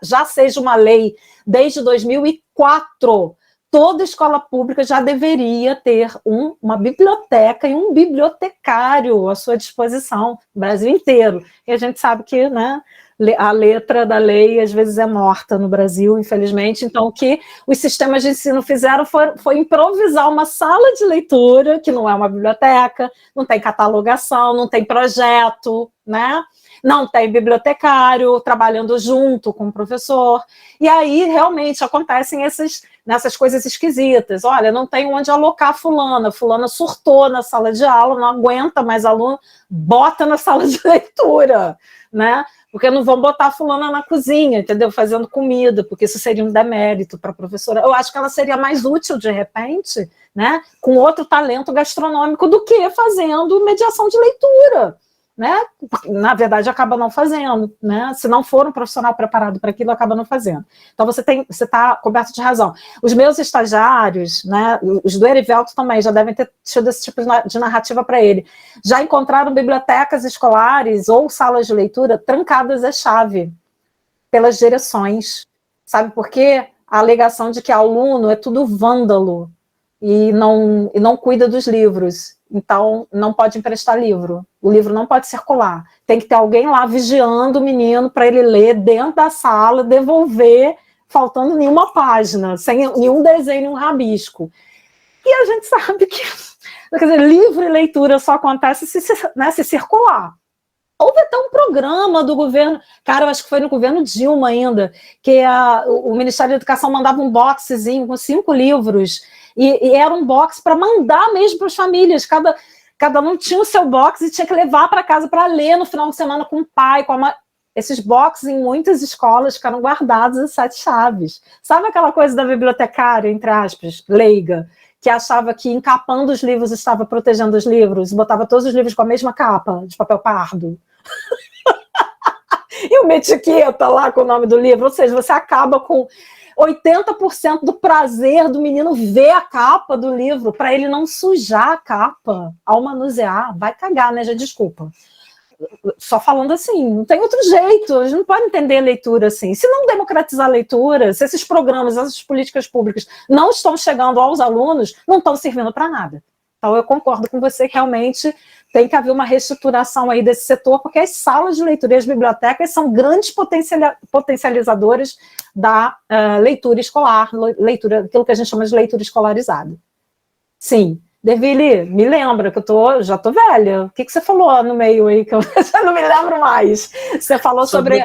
já seja uma lei desde 2004. Toda escola pública já deveria ter uma biblioteca e um bibliotecário à sua disposição, no Brasil inteiro. E a gente sabe que, né, a letra da lei às vezes é morta no Brasil, infelizmente. Então, o que os sistemas de ensino fizeram foi improvisar uma sala de leitura, que não é uma biblioteca, não tem catalogação, não tem projeto, né? Não tem bibliotecário trabalhando junto com o professor. E aí, realmente, acontecem nessas coisas esquisitas. Olha, não tem onde alocar fulana surtou na sala de aula, não aguenta mais aluno, bota na sala de leitura, né? Porque não vão botar fulana na cozinha, entendeu? Fazendo comida, porque isso seria um demérito para a professora. Eu acho que ela seria mais útil, de repente, né, com outro talento gastronômico do que fazendo mediação de leitura, né? Na verdade, acaba não fazendo, né? Se não for um profissional preparado para aquilo, acaba não fazendo. Então, você está coberto de razão. Os meus estagiários, né, os do Erivelto também, já devem ter tido esse tipo de narrativa para ele. Já encontraram bibliotecas escolares ou salas de leitura trancadas à chave pelas direções. Sabe por quê? A alegação de que aluno é tudo vândalo e não cuida dos livros. Então, não pode emprestar livro. O livro não pode circular. Tem que ter alguém lá vigiando o menino para ele ler dentro da sala, devolver, faltando nenhuma página, sem nenhum desenho, nenhum rabisco. E a gente sabe que, quer dizer, livro e leitura só acontece se circular. Houve até um programa do governo, cara, eu acho que foi no governo Dilma ainda, que o Ministério da Educação mandava um boxezinho com 5 livros, e era um box para mandar mesmo para as famílias. Cada um tinha o seu box e tinha que levar para casa para ler no final de semana com o pai, com a mãe. Esses boxes em muitas escolas ficaram guardados em 7 chaves. Sabe aquela coisa da bibliotecária, entre aspas, leiga, que achava que encapando os livros estava protegendo os livros, botava todos os livros com a mesma capa, de papel pardo. E uma etiqueta lá com o nome do livro, ou seja, você acaba com 80% do prazer do menino ver a capa do livro, para ele não sujar a capa ao manusear. Vai cagar, né? Já desculpa. Só falando assim, não tem outro jeito, a gente não pode entender a leitura assim. Se não democratizar a leitura, se esses programas, essas políticas públicas não estão chegando aos alunos, não estão servindo para nada. Então, eu concordo com você que realmente tem que haver uma reestruturação aí desse setor, porque as salas de leitura e as bibliotecas são grandes potencializadoras da leitura escolar, aquilo que a gente chama de leitura escolarizada. Sim. Deville, me lembra que já estou velha. O que você falou no meio aí que eu já não me lembro mais? Você falou sobre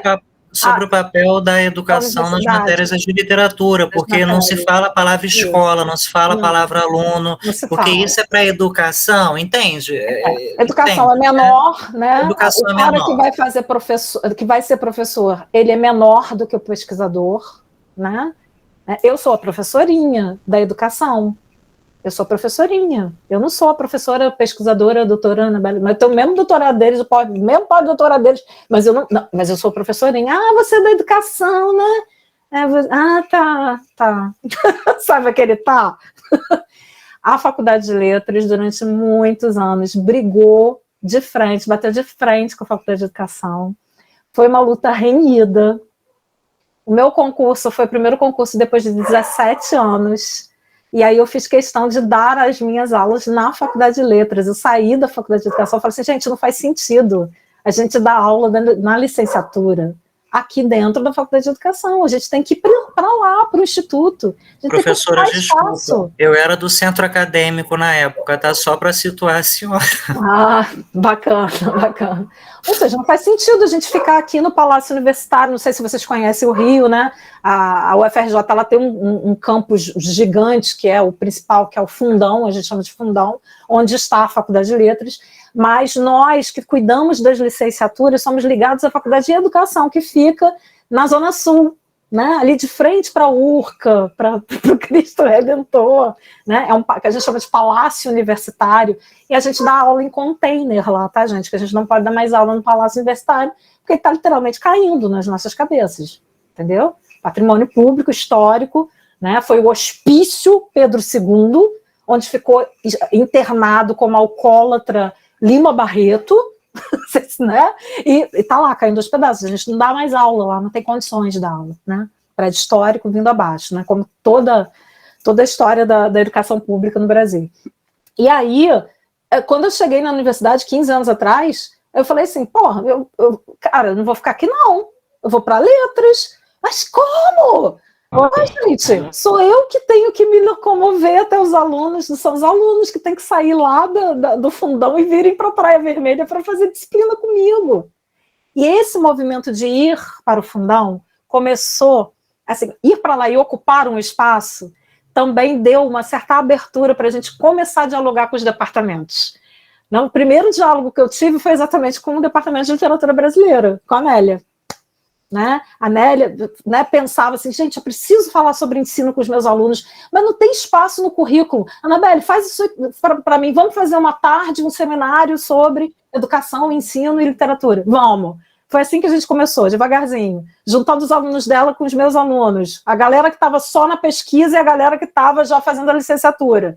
o papel da educação nas matérias de literatura, porque não se fala a palavra escola, não se fala a palavra aluno, porque isso é para educação, entende? Educação é menor, né? Educação o cara que vai fazer que vai ser professor, ele é menor do que o pesquisador, né? Eu sou a professorinha da educação. Eu sou professorinha, eu não sou a professora pesquisadora, doutora Anabelle, mas eu tenho o mesmo doutorado deles, o mesmo pós-doutorado deles, mas mas eu sou professorinha. Ah, você é da educação, né? Tá. Sabe aquele tá? A Faculdade de Letras, durante muitos anos, brigou de frente, bateu de frente com a Faculdade de Educação. Foi uma luta renhida. O meu concurso foi o primeiro concurso depois de 17 anos, e aí eu fiz questão de dar as minhas aulas na Faculdade de Letras. Eu saí da Faculdade de Educação e falei assim, gente, não faz sentido a gente dar aula na licenciatura aqui dentro da Faculdade de Educação. A gente tem que ir para lá, para o Instituto. Professora, desculpa, eu era do centro acadêmico na época, tá? Só para situar a senhora. Ah, bacana, bacana. Ou seja, não faz sentido a gente ficar aqui no Palácio Universitário, não sei se vocês conhecem o Rio, né? A UFRJ, ela tem um campus gigante, que é o principal, que é o Fundão, a gente chama de Fundão, onde está a Faculdade de Letras, mas nós que cuidamos das licenciaturas somos ligados à Faculdade de Educação, que fica na Zona Sul, né, ali de frente para a URCA, para o Cristo Redentor, né, que a gente chama de Palácio Universitário, e a gente dá aula em container lá, tá, gente? Que a gente não pode dar mais aula no Palácio Universitário, porque está literalmente caindo nas nossas cabeças, entendeu? Patrimônio público, histórico, né, foi o Hospício Pedro II, onde ficou internado como alcoólatra Lima Barreto, né? E tá lá, caindo aos pedaços. A gente não dá mais aula lá, não tem condições de dar aula, né? Prédio histórico vindo abaixo, né? Como toda a história da educação pública no Brasil. E aí, quando eu cheguei na universidade, 15 anos atrás, eu falei assim, porra, cara, eu não vou ficar aqui não, eu vou para letras. Mas como? Gente, sou eu que tenho que me locomover até os alunos, não são os alunos que têm que sair lá do fundão e virem para a Praia Vermelha para fazer disciplina comigo. E esse movimento de ir para o fundão começou, assim, ir para lá e ocupar um espaço, também deu uma certa abertura para a gente começar a dialogar com os departamentos. Não, o primeiro diálogo que eu tive foi exatamente com o Departamento de Literatura Brasileira, com a Amélia. Né? A Nélia, né, pensava assim, gente, eu preciso falar sobre ensino com os meus alunos, mas não tem espaço no currículo. Anabelle, faz isso para mim, vamos fazer uma tarde, um seminário sobre educação, ensino e literatura. Vamos. Foi assim que a gente começou, devagarzinho, juntando os alunos dela com os meus alunos, a galera que estava só na pesquisa e a galera que estava já fazendo a licenciatura.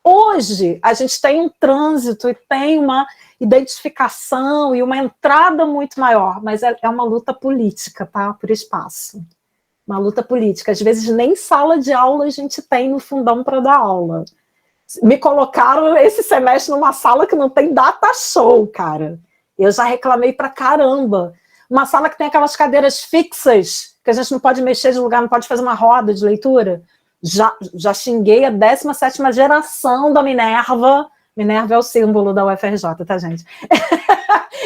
Hoje, a gente tem um trânsito e tem uma identificação e uma entrada muito maior, mas é uma luta política, tá? Por espaço. Uma luta política. Às vezes nem sala de aula a gente tem no fundão para dar aula. Me colocaram esse semestre numa sala que não tem data show, cara. Eu já reclamei pra caramba. Uma sala que tem aquelas cadeiras fixas, que a gente não pode mexer de lugar, não pode fazer uma roda de leitura. Já xinguei a 17ª geração da Minerva. Minerva é o símbolo da UFRJ, tá, gente?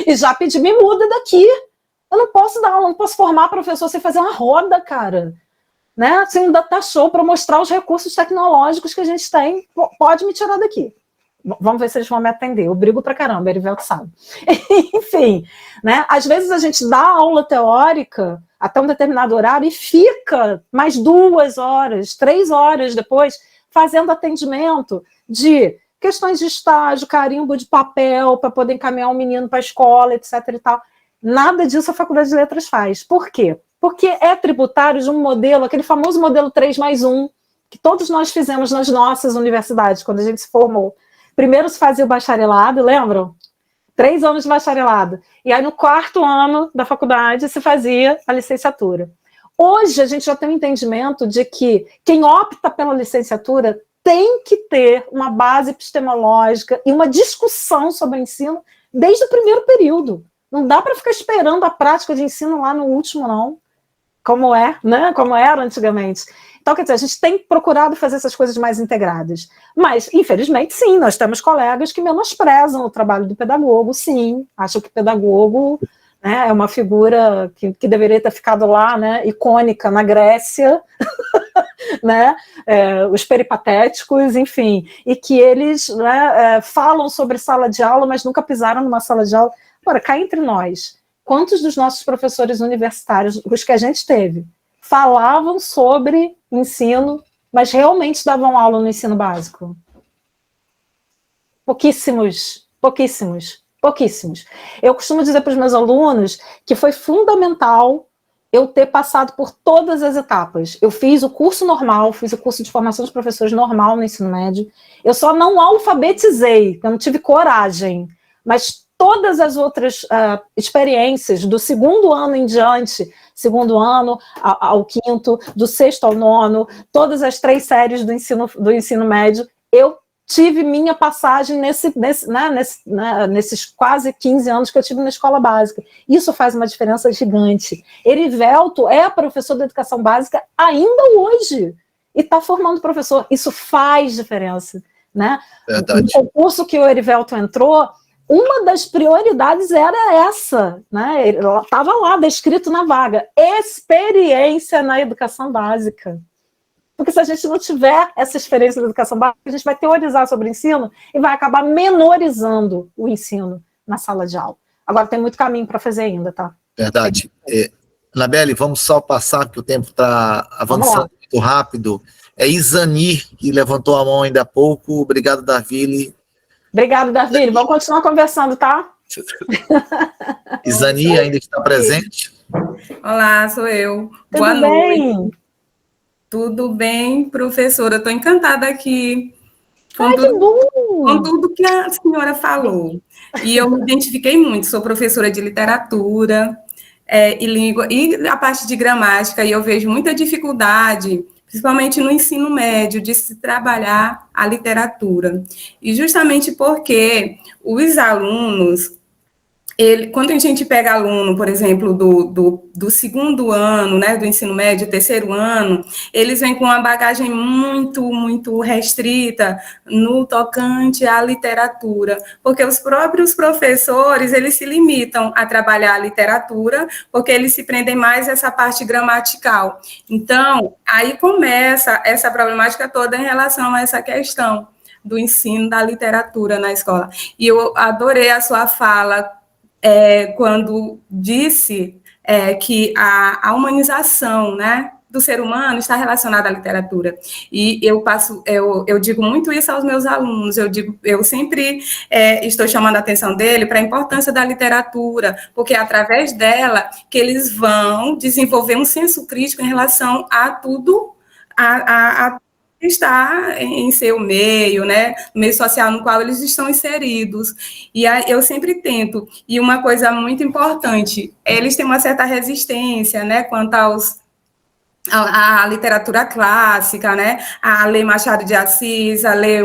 E já pedi, me muda daqui. Eu não posso dar aula, não posso formar professor sem fazer uma roda, cara. Né? Sem um data show para mostrar os recursos tecnológicos que a gente tem. Pode me tirar daqui. Vamos ver se eles vão me atender. Eu brigo pra caramba, Erivelto sabe. Enfim, né? Às vezes a gente dá aula teórica até um determinado horário e fica mais 2 horas, 3 horas depois fazendo atendimento de questões de estágio, carimbo de papel para poder encaminhar um menino para a escola, etc. e tal. Nada disso a Faculdade de Letras faz. Por quê? Porque é tributário de um modelo, aquele famoso modelo 3+1, que todos nós fizemos nas nossas universidades, quando a gente se formou. Primeiro se fazia o bacharelado, lembram? 3 anos de bacharelado. E aí no 4º ano da faculdade se fazia a licenciatura. Hoje a gente já tem um entendimento de que quem opta pela licenciatura tem que ter uma base epistemológica e uma discussão sobre o ensino desde o primeiro período. Não dá para ficar esperando a prática de ensino lá no último, não. Como é, né? Como era antigamente. Então, quer dizer, a gente tem procurado fazer essas coisas mais integradas. Mas, infelizmente, sim, nós temos colegas que menosprezam o trabalho do pedagogo, sim. Acham que o pedagogo, né, é uma figura que deveria ter ficado lá, né, icônica na Grécia, né, os peripatéticos, enfim, e que eles, né, falam sobre sala de aula, mas nunca pisaram numa sala de aula. Agora, cá entre nós, quantos dos nossos professores universitários, os que a gente teve, falavam sobre ensino, mas realmente davam aula no ensino básico? Pouquíssimos, pouquíssimos, pouquíssimos. Eu costumo dizer para os meus alunos que foi fundamental eu ter passado por todas as etapas. Eu fiz o curso normal, fiz o curso de formação de professores normal no ensino médio. Eu só não alfabetizei, eu não tive coragem, mas todas as outras experiências, do segundo ano em diante, segundo ano ao quinto, do sexto ao nono, todas as 3 séries do ensino médio, eu tive minha passagem nesses quase 15 anos que eu tive na escola básica. Isso faz uma diferença gigante. Erivelto é professor de educação básica ainda hoje e está formando professor. Isso faz diferença, né? Verdade. No concurso que o Erivelto entrou, uma das prioridades era essa, né? Estava lá, descrito na vaga, experiência na educação básica. Porque se a gente não tiver essa experiência na educação básica, a gente vai teorizar sobre o ensino e vai acabar menorizando o ensino na sala de aula. Agora tem muito caminho para fazer ainda, tá? Verdade. Anabelle, vamos só passar, porque o tempo está avançando muito rápido. É Isani, que levantou a mão ainda há pouco. Obrigado, Darville. Obrigado, Darville. Vamos continuar conversando, tá? Isani ainda está presente? Olá, sou eu. Tudo Boa bem? noite. Tudo bem, professora? Estou encantada aqui com tudo que a senhora falou. E eu me identifiquei muito, sou professora de literatura e língua, e a parte de gramática, e eu vejo muita dificuldade, principalmente no ensino médio, de se trabalhar a literatura. E justamente porque os alunos, quando a gente pega aluno, por exemplo, do segundo ano, né, do ensino médio, terceiro ano, eles vêm com uma bagagem muito, muito restrita no tocante à literatura, porque os próprios professores, eles se limitam a trabalhar a literatura, porque eles se prendem mais a essa parte gramatical. Então, aí começa essa problemática toda em relação a essa questão do ensino da literatura na escola. E eu adorei a sua fala, quando disse que a humanização, né, do ser humano está relacionada à literatura. E eu digo muito isso aos meus alunos, eu sempre estou chamando a atenção dele para a importância da literatura, porque é através dela que eles vão desenvolver um senso crítico em relação a tudo, a está em seu meio, né, no meio social no qual eles estão inseridos. E eu sempre tento, e uma coisa muito importante, eles têm uma certa resistência, né, quanto à literatura clássica, né, a ler Machado de Assis, a ler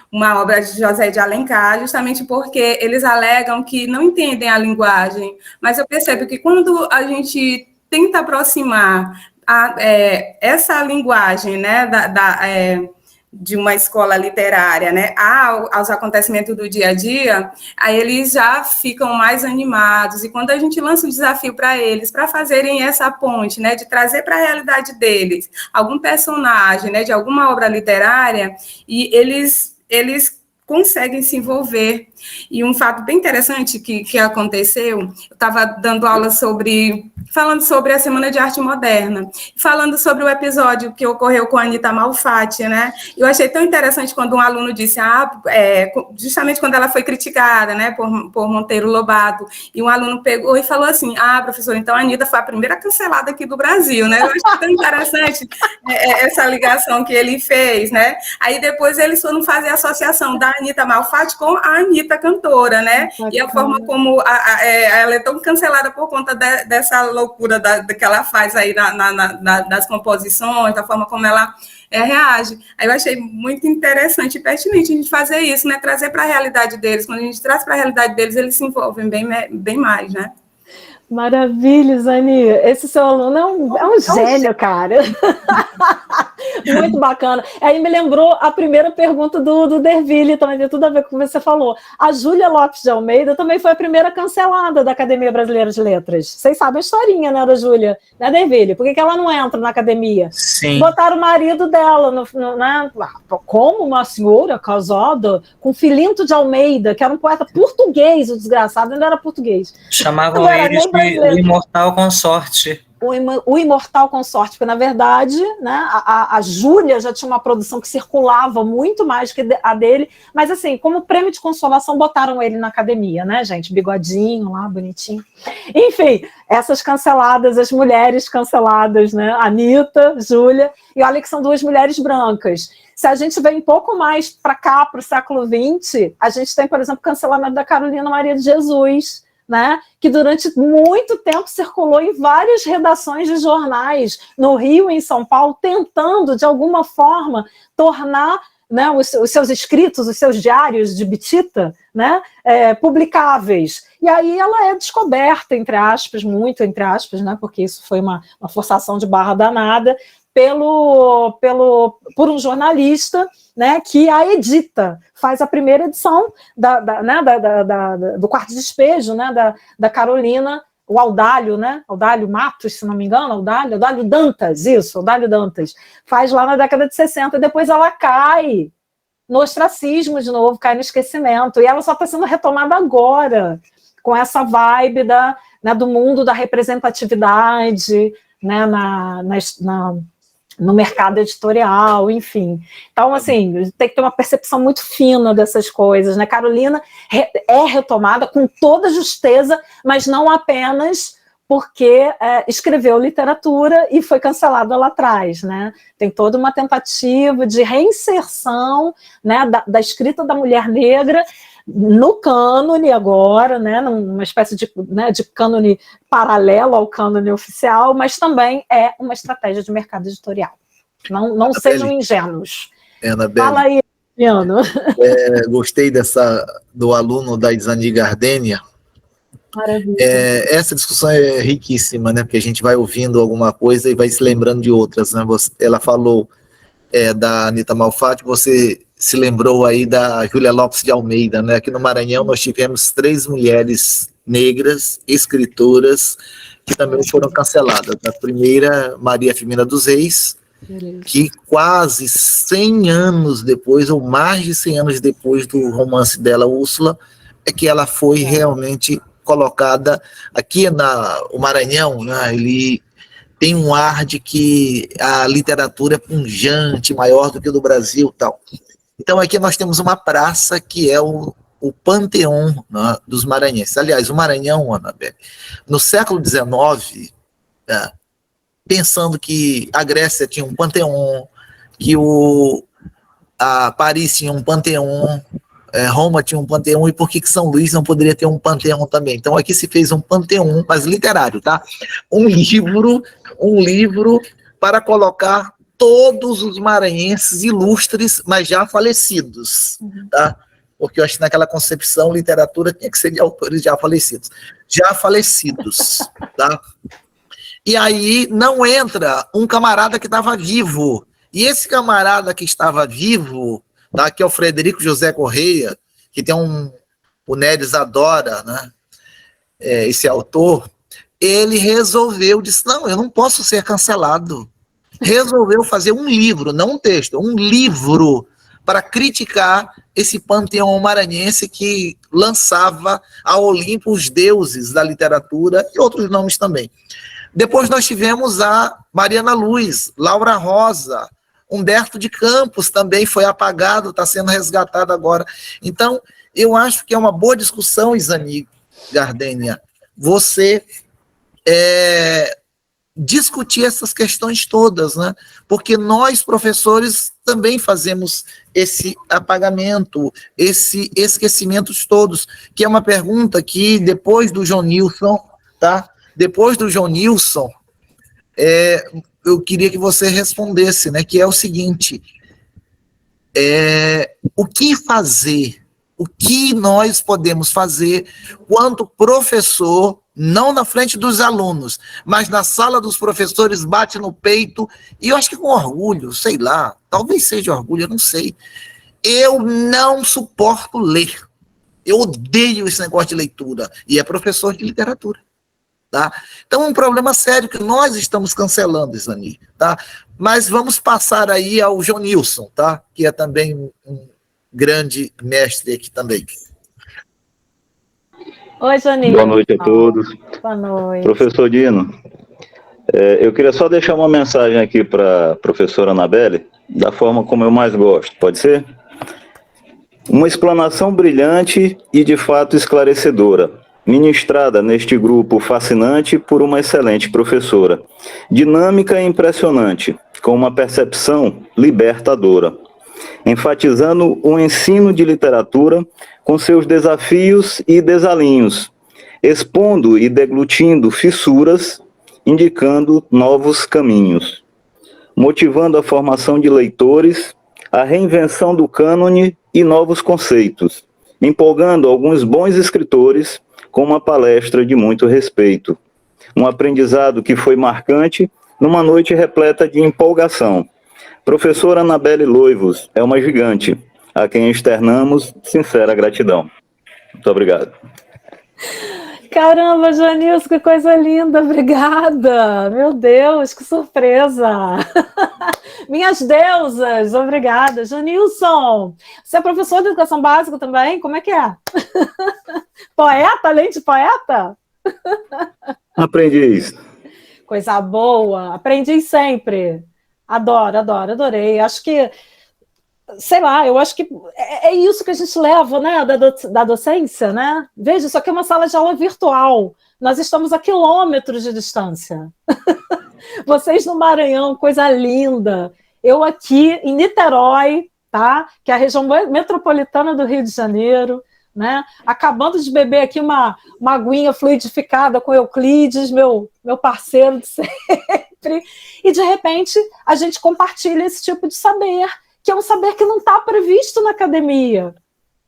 uma obra de José de Alencar, justamente porque eles alegam que não entendem a linguagem, mas eu percebo que quando a gente tenta aproximar essa linguagem, né, de uma escola literária, né, aos acontecimentos do dia a dia, aí eles já ficam mais animados, e quando a gente lança um desafio para eles, para fazerem essa ponte, né, de trazer para a realidade deles algum personagem, né, de alguma obra literária, e eles conseguem se envolver. E um fato bem interessante que aconteceu, eu estava dando aula falando sobre a Semana de Arte Moderna, falando sobre o episódio que ocorreu com a Anita Malfatti, né? Eu achei tão interessante quando um aluno disse, justamente quando ela foi criticada, né, por Monteiro Lobato, e um aluno pegou e falou assim, professor, então a Anita foi a primeira cancelada aqui do Brasil, né? Eu achei tão interessante essa ligação que ele fez, né? Aí depois eles foram fazer a associação da Anita Malfatti com a Anita cantora, né? E a forma como ela é tão cancelada por conta dessa loucura que ela faz aí das composições, da forma como ela reage. Aí eu achei muito interessante e pertinente a gente fazer isso, né? Trazer para a realidade deles. Quando a gente traz para a realidade deles, eles se envolvem bem mais, né? Maravilha, Zani. Esse seu aluno é um gênio, cara. Muito bacana. Aí me lembrou a primeira pergunta do Derville, também tem tudo a ver com o que você falou. A Júlia Lopes de Almeida também foi a primeira cancelada da Academia Brasileira de Letras. Vocês sabem a historinha, né, da Júlia, né, Derville? Por que ela não entra na academia? Sim. Botaram o marido dela, né? Como uma senhora casada com Filinto de Almeida, que era um poeta português, o desgraçado ainda era português. Chamavam eles de imortal consorte. o Imortal Consorte, porque, na verdade, né, a Júlia já tinha uma produção que circulava muito mais que a dele, mas, assim, como prêmio de consolação, botaram ele na academia, né, gente? Bigodinho lá, bonitinho. Enfim, essas canceladas, as mulheres canceladas, né? Anitta, Júlia, e olha que são duas mulheres brancas. Se a gente vem um pouco mais para cá, para o século XX, a gente tem, por exemplo, o cancelamento da Carolina Maria de Jesus, né, que durante muito tempo circulou em várias redações de jornais, no Rio e em São Paulo, tentando, de alguma forma, tornar, né, os seus escritos, os seus diários de Bitita, né, publicáveis. E aí ela é descoberta, entre aspas, muito entre aspas, né, porque isso foi uma forçação de barra danada, por um jornalista, né, que a edita, faz a primeira edição do Quarto Despejo, né, da Carolina, o Audálio, né, Audálio Matos, se não me engano, Audálio Dantas, isso, Audálio Dantas, faz lá na década de 60, e depois ela cai no ostracismo de novo, cai no esquecimento, e ela só está sendo retomada agora, com essa vibe do mundo da representatividade, né, no mercado editorial, enfim. Então, assim, tem que ter uma percepção muito fina dessas coisas, né? Carolina é retomada com toda justeza, mas não apenas porque escreveu literatura e foi cancelada lá atrás, né? Tem toda uma tentativa de reinserção, né, da escrita da mulher negra no cânone agora, né, numa espécie de cânone paralelo ao cânone oficial, mas também é uma estratégia de mercado editorial. Não sejam ingênuos. Anabelle, fala aí, Piano. Gostei do aluno da Isani Gardênia. Maravilha. Essa discussão é riquíssima, né, porque a gente vai ouvindo alguma coisa e vai se lembrando de outras, né? Ela falou da Anita Malfatti, você se lembrou aí da Júlia Lopes de Almeida, né? Aqui no Maranhão nós tivemos 3 mulheres negras, escritoras, que também foram canceladas. A primeira, Maria Firmina dos Reis, que quase 100 anos depois, ou mais de 100 anos depois do romance dela, Úrsula, é que ela foi realmente colocada aqui o Maranhão, né? Ele tem um ar de que a literatura é pungente, maior do que o do Brasil, tal. Então, aqui nós temos uma praça que é o panteão, né, dos maranhenses. Aliás, o Maranhão, Anabelle, no século XIX, pensando que a Grécia tinha um panteão, que a Paris tinha um panteão, Roma tinha um panteão, e por que São Luís não poderia ter um panteão também? Então, aqui se fez um panteão, mas literário, tá? Um livro para colocar todos os maranhenses ilustres, mas já falecidos, tá? Porque eu acho que naquela concepção, literatura tinha que ser de autores já falecidos. Tá? E aí não entra um camarada que estava vivo. E esse camarada que estava vivo, tá, que é o Frederico José Correia, que tem o Neres adora, né? Esse autor, ele disse, não, eu não posso ser cancelado. Resolveu fazer um livro, não um texto, um livro para criticar esse panteão maranhense que lançava ao Olimpo os deuses da literatura e outros nomes também. Depois nós tivemos a Mariana Luz, Laura Rosa, Humberto de Campos também foi apagado, está sendo resgatado agora. Então, eu acho que é uma boa discussão, Isani Gardênia, você discutir essas questões todas, né? Porque nós, professores, também fazemos esse apagamento, esse esquecimentos todos, que é uma pergunta que, depois do João Nilson, tá? Depois do João Nilson, eu queria que você respondesse, né? Que é o seguinte, o que fazer? O que nós podemos fazer quanto professor, não na frente dos alunos, mas na sala dos professores, bate no peito, e eu acho que com orgulho, sei lá, talvez seja orgulho, eu não sei. Eu não suporto ler. Eu odeio esse negócio de leitura, e é professor de literatura. Tá? Então é um problema sério que nós estamos cancelando, Isani, tá? Mas vamos passar aí ao João Nilson, tá? Que é também um grande mestre aqui também. Oi, João Nilson. Boa noite a todos. Boa noite. Professor Dino, Eu queria só deixar uma mensagem aqui para a professora Anabelle, da forma como eu mais gosto, pode ser? Uma explanação brilhante e de fato esclarecedora, ministrada neste grupo fascinante por uma excelente professora, dinâmica e impressionante, com uma percepção libertadora, enfatizando o ensino de literatura com seus desafios e desalinhos, expondo e deglutindo fissuras, indicando novos caminhos, motivando a formação de leitores, a reinvenção do cânone e novos conceitos, empolgando alguns bons escritores com uma palestra de muito respeito. Um aprendizado que foi marcante numa noite repleta de empolgação. Professora Anabelle Loivos é uma gigante, a quem externamos sincera gratidão. Muito obrigado. Caramba, Janilson, que coisa linda, obrigada. Meu Deus, que surpresa. Minhas deusas, obrigada. Janilson, você é professor de educação básica também? Como é que é? Poeta, além de poeta? Aprendi isso. Coisa boa, aprendi sempre. Adorei. Acho que, sei lá, eu acho que é isso que a gente leva, né, da docência, né? Veja, isso aqui é uma sala de aula virtual. Nós estamos a quilômetros de distância. Vocês no Maranhão, coisa linda. Eu aqui em Niterói, tá? Que é a região metropolitana do Rio de Janeiro, né? Acabando de beber aqui uma aguinha fluidificada com Euclides, meu parceiro de sempre. E, de repente, a gente compartilha esse tipo de saber, que é um saber que não está previsto na academia,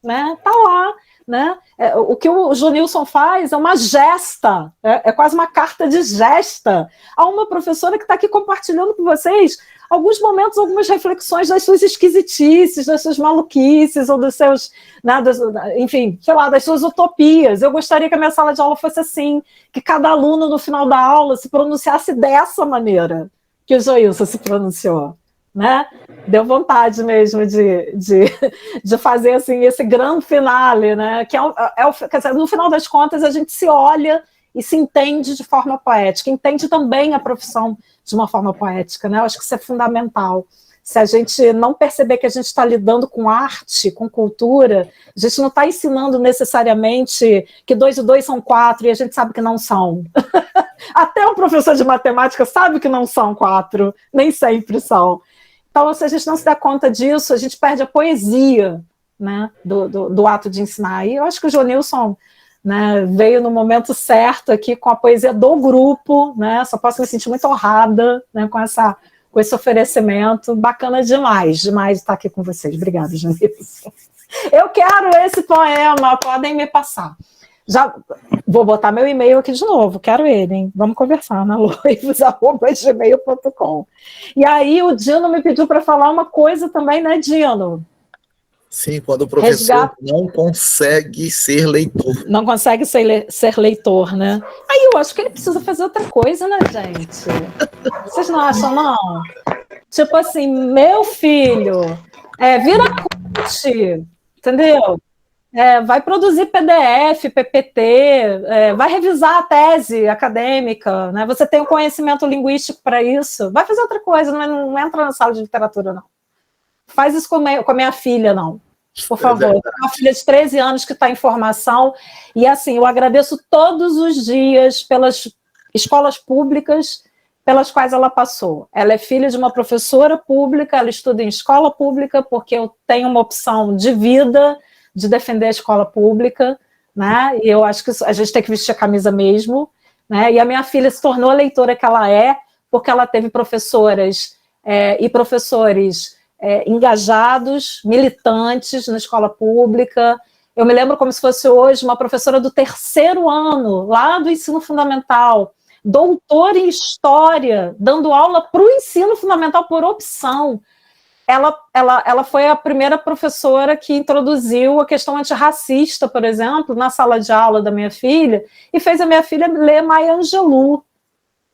né? Está lá, né? O que o Janilson faz é uma gesta, é quase uma carta de gesta a uma professora que está aqui compartilhando com vocês alguns momentos, algumas reflexões das suas esquisitices, das suas maluquices, ou dos seus, né, enfim, sei lá, das suas utopias. Eu gostaria que a minha sala de aula fosse assim, que cada aluno no final da aula se pronunciasse dessa maneira que o Joilson se pronunciou. Né? Deu vontade mesmo de fazer assim, esse grande finale, né? Que quer dizer, no final das contas, a gente se olha e se entende de forma poética, entende também a profissão de uma forma poética, né? Eu acho que isso é fundamental. Se a gente não perceber que a gente está lidando com arte, com cultura, a gente não está ensinando necessariamente que 2 e 2 são 4 e a gente sabe que não são. Até um professor de matemática sabe que não são 4, nem sempre são. Então, se a gente não se dá conta disso, a gente perde a poesia, né, do ato de ensinar. E eu acho que o Janilson, né, veio no momento certo aqui com a poesia do grupo, né, só posso me sentir muito honrada, né, com esse oferecimento. Bacana demais estar aqui com vocês. Obrigada, Janilson. Eu quero esse poema, podem me passar. Já vou botar meu e-mail aqui de novo, quero ele, hein? Vamos conversar na loivos@gmail.com. E aí o Dino me pediu para falar uma coisa também, né, Dino? Sim, quando o professor não consegue ser leitor. Não consegue ser leitor, né? Aí eu acho que ele precisa fazer outra coisa, né, gente? Vocês não acham, não? Tipo assim, meu filho, vira coach, entendeu? Vai produzir PDF, PPT, vai revisar a tese acadêmica, né? Você tem o conhecimento linguístico para isso. Vai fazer outra coisa, não entra na sala de literatura, não. Faz isso com a minha filha, não. Por favor. Eu tenho uma filha de 13 anos que está em formação, e assim, eu agradeço todos os dias pelas escolas públicas pelas quais ela passou. Ela é filha de uma professora pública, ela estuda em escola pública, porque eu tenho uma opção de vida de defender a escola pública, né? E eu acho que a gente tem que vestir a camisa mesmo, né? E a minha filha se tornou a leitora que ela é, porque ela teve professoras e professores engajados, militantes na escola pública. Eu me lembro como se fosse hoje uma professora do 3º ano, lá do ensino fundamental, doutora em História, dando aula para o ensino fundamental por opção. Ela foi a primeira professora que introduziu a questão antirracista, por exemplo, na sala de aula da minha filha, e fez a minha filha ler Maya Angelou.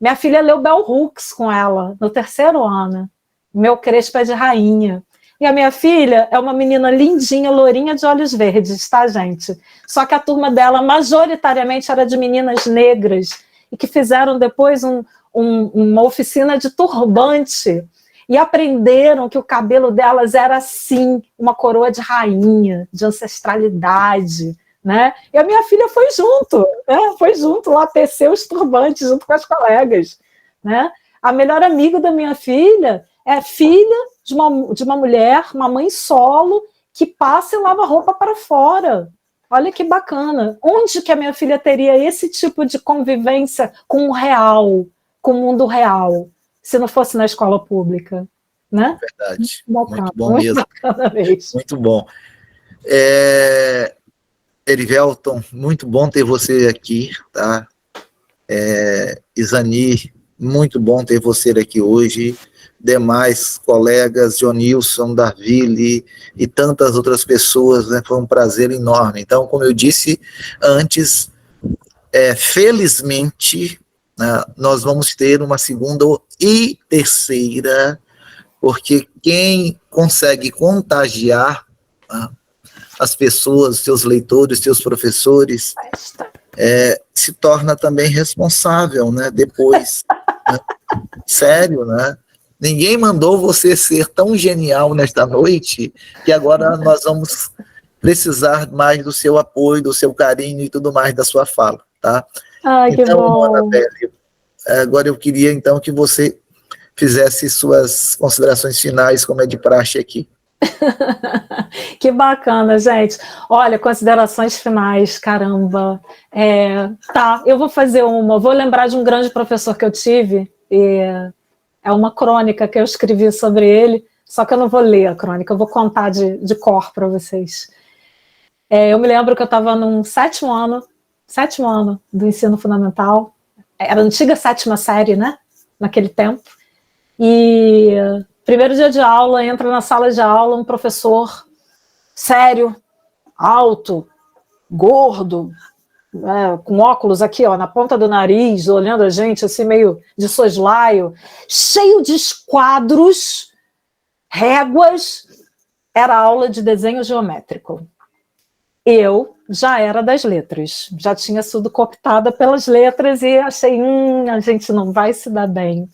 Minha filha leu Bell Hooks com ela, no 3º ano. Meu Crespo é de Rainha. E a minha filha é uma menina lindinha, lourinha, de olhos verdes, tá, gente? Só que a turma dela, majoritariamente, era de meninas negras, e que fizeram depois um uma oficina de turbante e aprenderam que o cabelo delas era assim, uma coroa de rainha, de ancestralidade, né? E a minha filha foi junto, né? Foi junto lá tecer os turbantes junto com as colegas, né? A melhor amiga da minha filha é filha de uma mulher, uma mãe solo, que passa e lava roupa para fora. Olha que bacana. Onde que a minha filha teria esse tipo de convivência com o real, com o mundo real, se não fosse na escola pública? Né? Verdade. Muito bom mesmo. Muito bom. Erivelton, muito bom ter você aqui, tá? Isani, muito bom ter você aqui hoje. Demais colegas, Jonilson, Darville e tantas outras pessoas, né? Foi um prazer enorme. Então, como eu disse antes, felizmente, né, nós vamos ter uma segunda e terceira, porque quem consegue contagiar, né, as pessoas, seus leitores, seus professores, se torna também responsável, né? Depois, né? Sério, né? Ninguém mandou você ser tão genial nesta noite que agora nós vamos precisar mais do seu apoio, do seu carinho e tudo mais da sua fala, tá? Ai, que bom. Anabelle, agora eu queria então que você fizesse suas considerações finais, como é de praxe aqui. Que bacana, gente. Olha, considerações finais, caramba. Tá, eu vou fazer vou lembrar de um grande professor que eu tive, é uma crônica que eu escrevi sobre ele, só que eu não vou ler a crônica, eu vou contar de cor para vocês. Eu me lembro que eu estava no sétimo ano do ensino fundamental, era a antiga 7ª série, né, naquele tempo, e primeiro dia de aula, entra na sala de aula um professor sério, alto, gordo, com óculos aqui, ó, na ponta do nariz, olhando a gente assim meio de soslaio, cheio de esquadros, réguas. Era aula de desenho geométrico. Eu já era das letras, já tinha sido cooptada pelas letras e achei, a gente não vai se dar bem.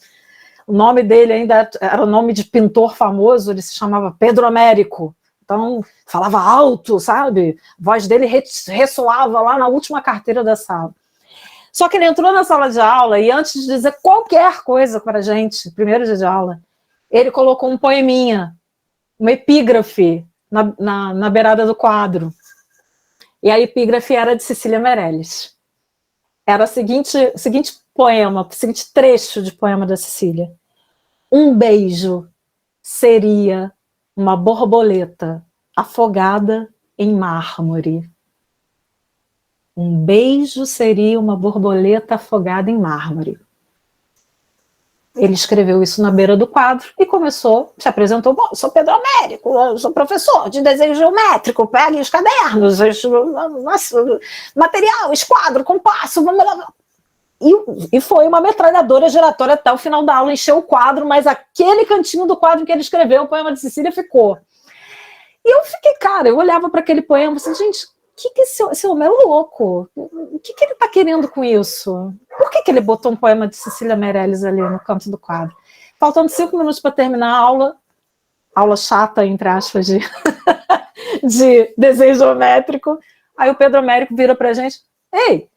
O nome dele ainda era o nome de pintor famoso, ele se chamava Pedro Américo. Então, falava alto, sabe? A voz dele ressoava lá na última carteira da sala. Só que ele entrou na sala de aula e antes de dizer qualquer coisa para a gente, primeiro dia de aula, ele colocou um poeminha, uma epígrafe na beirada do quadro. E a epígrafe era de Cecília Meirelles. Era o seguinte poema, o seguinte trecho de poema da Cecília. Um beijo seria uma borboleta afogada em mármore. Um beijo seria uma borboleta afogada em mármore. Ele escreveu isso na beira do quadro e se apresentou, bom, sou Pedro Américo, eu sou professor de desenho geométrico, pegue os cadernos, material, esquadro, compasso, vamos lá. E foi uma metralhadora giratória até o final da aula, encheu o quadro, mas aquele cantinho do quadro que ele escreveu, o poema de Cecília, ficou. E eu fiquei, eu olhava para aquele poema e falei, gente, que esse homem é louco? O que ele está querendo com isso? Por que ele botou um poema de Cecília Meirelles ali no canto do quadro? Faltando 5 minutos para terminar a aula chata, entre aspas, de desenho geométrico, aí o Pedro Américo vira para a gente, ei,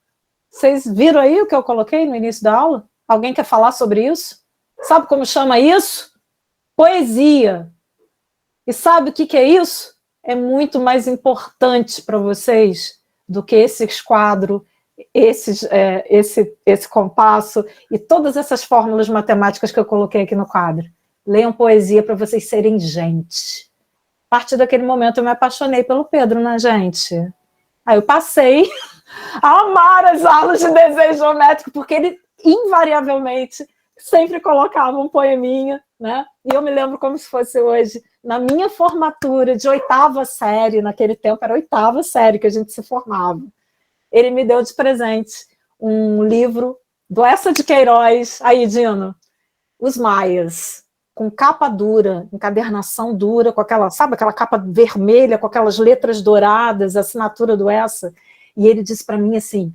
vocês viram aí o que eu coloquei no início da aula? Alguém quer falar sobre isso? Sabe como chama isso? Poesia. E sabe o que é isso? É muito mais importante para vocês do que esse esquadro, esse compasso e todas essas fórmulas matemáticas que eu coloquei aqui no quadro. Leiam poesia para vocês serem gente. A partir daquele momento eu me apaixonei pelo Pedro, né, gente? Aí eu passei a amar as aulas de desenho geométrico, porque ele invariavelmente sempre colocava um poeminha, né? E eu me lembro como se fosse hoje, na minha formatura de 8ª série, naquele tempo era 8ª série que a gente se formava. Ele me deu de presente um livro do Essa de Queiroz, aí, Dino, Os Maias, com capa dura, encadernação dura, com aquela, sabe, aquela capa vermelha, com aquelas letras douradas, assinatura do Essa. E ele disse para mim assim,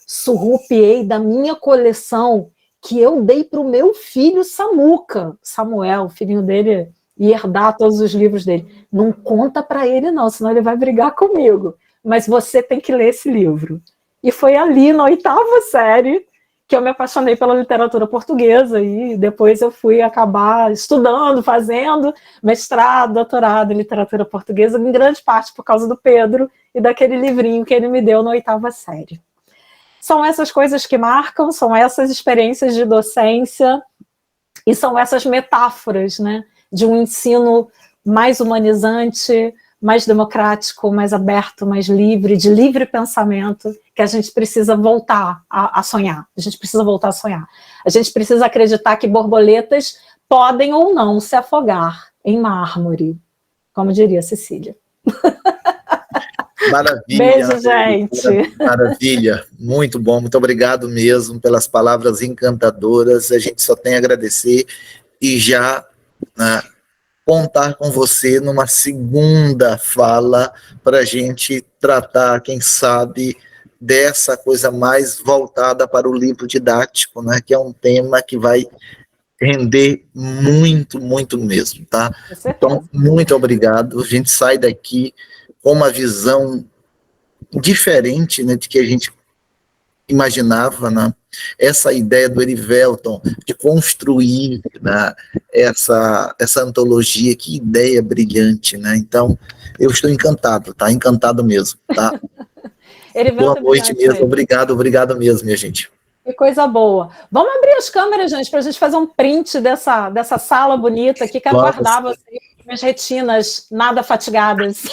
surrupiei da minha coleção que eu dei para o meu filho Samuca, Samuel, o filhinho dele, e herdar todos os livros dele. Não conta para ele não, senão ele vai brigar comigo. Mas você tem que ler esse livro. E foi ali, na 8ª série, que eu me apaixonei pela literatura portuguesa, e depois eu fui acabar estudando, fazendo mestrado, doutorado em literatura portuguesa, em grande parte por causa do Pedro e daquele livrinho que ele me deu na 8ª série. São essas coisas que marcam, são essas experiências de docência e são essas metáforas, né, de um ensino mais humanizante, mais democrático, mais aberto, mais livre, de livre pensamento, que a gente precisa voltar a sonhar. A gente precisa voltar a sonhar. A gente precisa acreditar que borboletas podem ou não se afogar em mármore, como diria Cecília. Maravilha. Beijo, gente. Maravilha. Muito bom. Muito obrigado mesmo pelas palavras encantadoras. A gente só tem a agradecer e já, né, contar com você numa segunda fala para a gente tratar, quem sabe, dessa coisa mais voltada para o livro didático, né, que é um tema que vai render muito, muito mesmo, tá? Então, muito obrigado. A gente sai daqui com uma visão diferente, né, de que a gente imaginava, né? Essa ideia do Erivelton de construir, né, essa antologia, que ideia brilhante, né? Então, eu estou encantado, tá? Encantado mesmo, tá? Boa noite mesmo, obrigado mesmo, minha gente. Que coisa boa. Vamos abrir as câmeras, gente, para a gente fazer um print dessa sala bonita aqui, quero guardar vocês, minhas retinas nada fatigadas.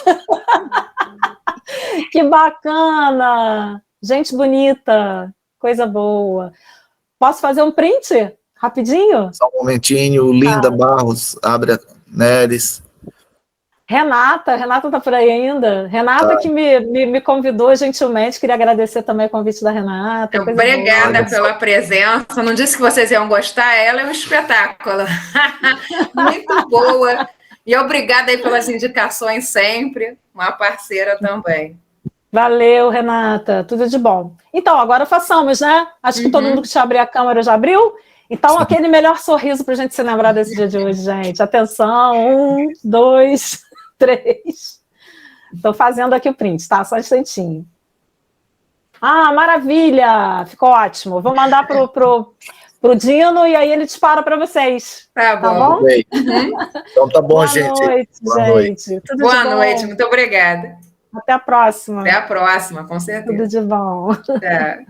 Que bacana! Gente bonita, coisa boa. Posso fazer um print? Rapidinho? Só um momentinho, Linda Barros, abre a Neres. Renata tá por aí ainda? Renata que me convidou gentilmente, queria agradecer também o convite da Renata. Obrigada pela presença, não disse que vocês iam gostar, ela é um espetáculo. Muito boa. E obrigada aí pelas indicações sempre, uma parceira também. Valeu, Renata, tudo de bom. Então, agora façamos, né? Acho que todo mundo que tinha abrir a câmera já abriu. Então, aquele melhor sorriso para a gente se lembrar desse dia de hoje, gente. Atenção, 1, 2, 3. Estou fazendo aqui o print, tá? Só um instantinho. Ah, maravilha! Ficou ótimo. Vou mandar pro Dino e aí ele dispara para vocês. Tá bom. Tá bom? Então tá bom, Boa gente. Noite, Boa gente. noite. Tudo Boa de bom. noite, muito obrigada. Até a próxima. Até a próxima, com certeza. Tudo de bom. Tá.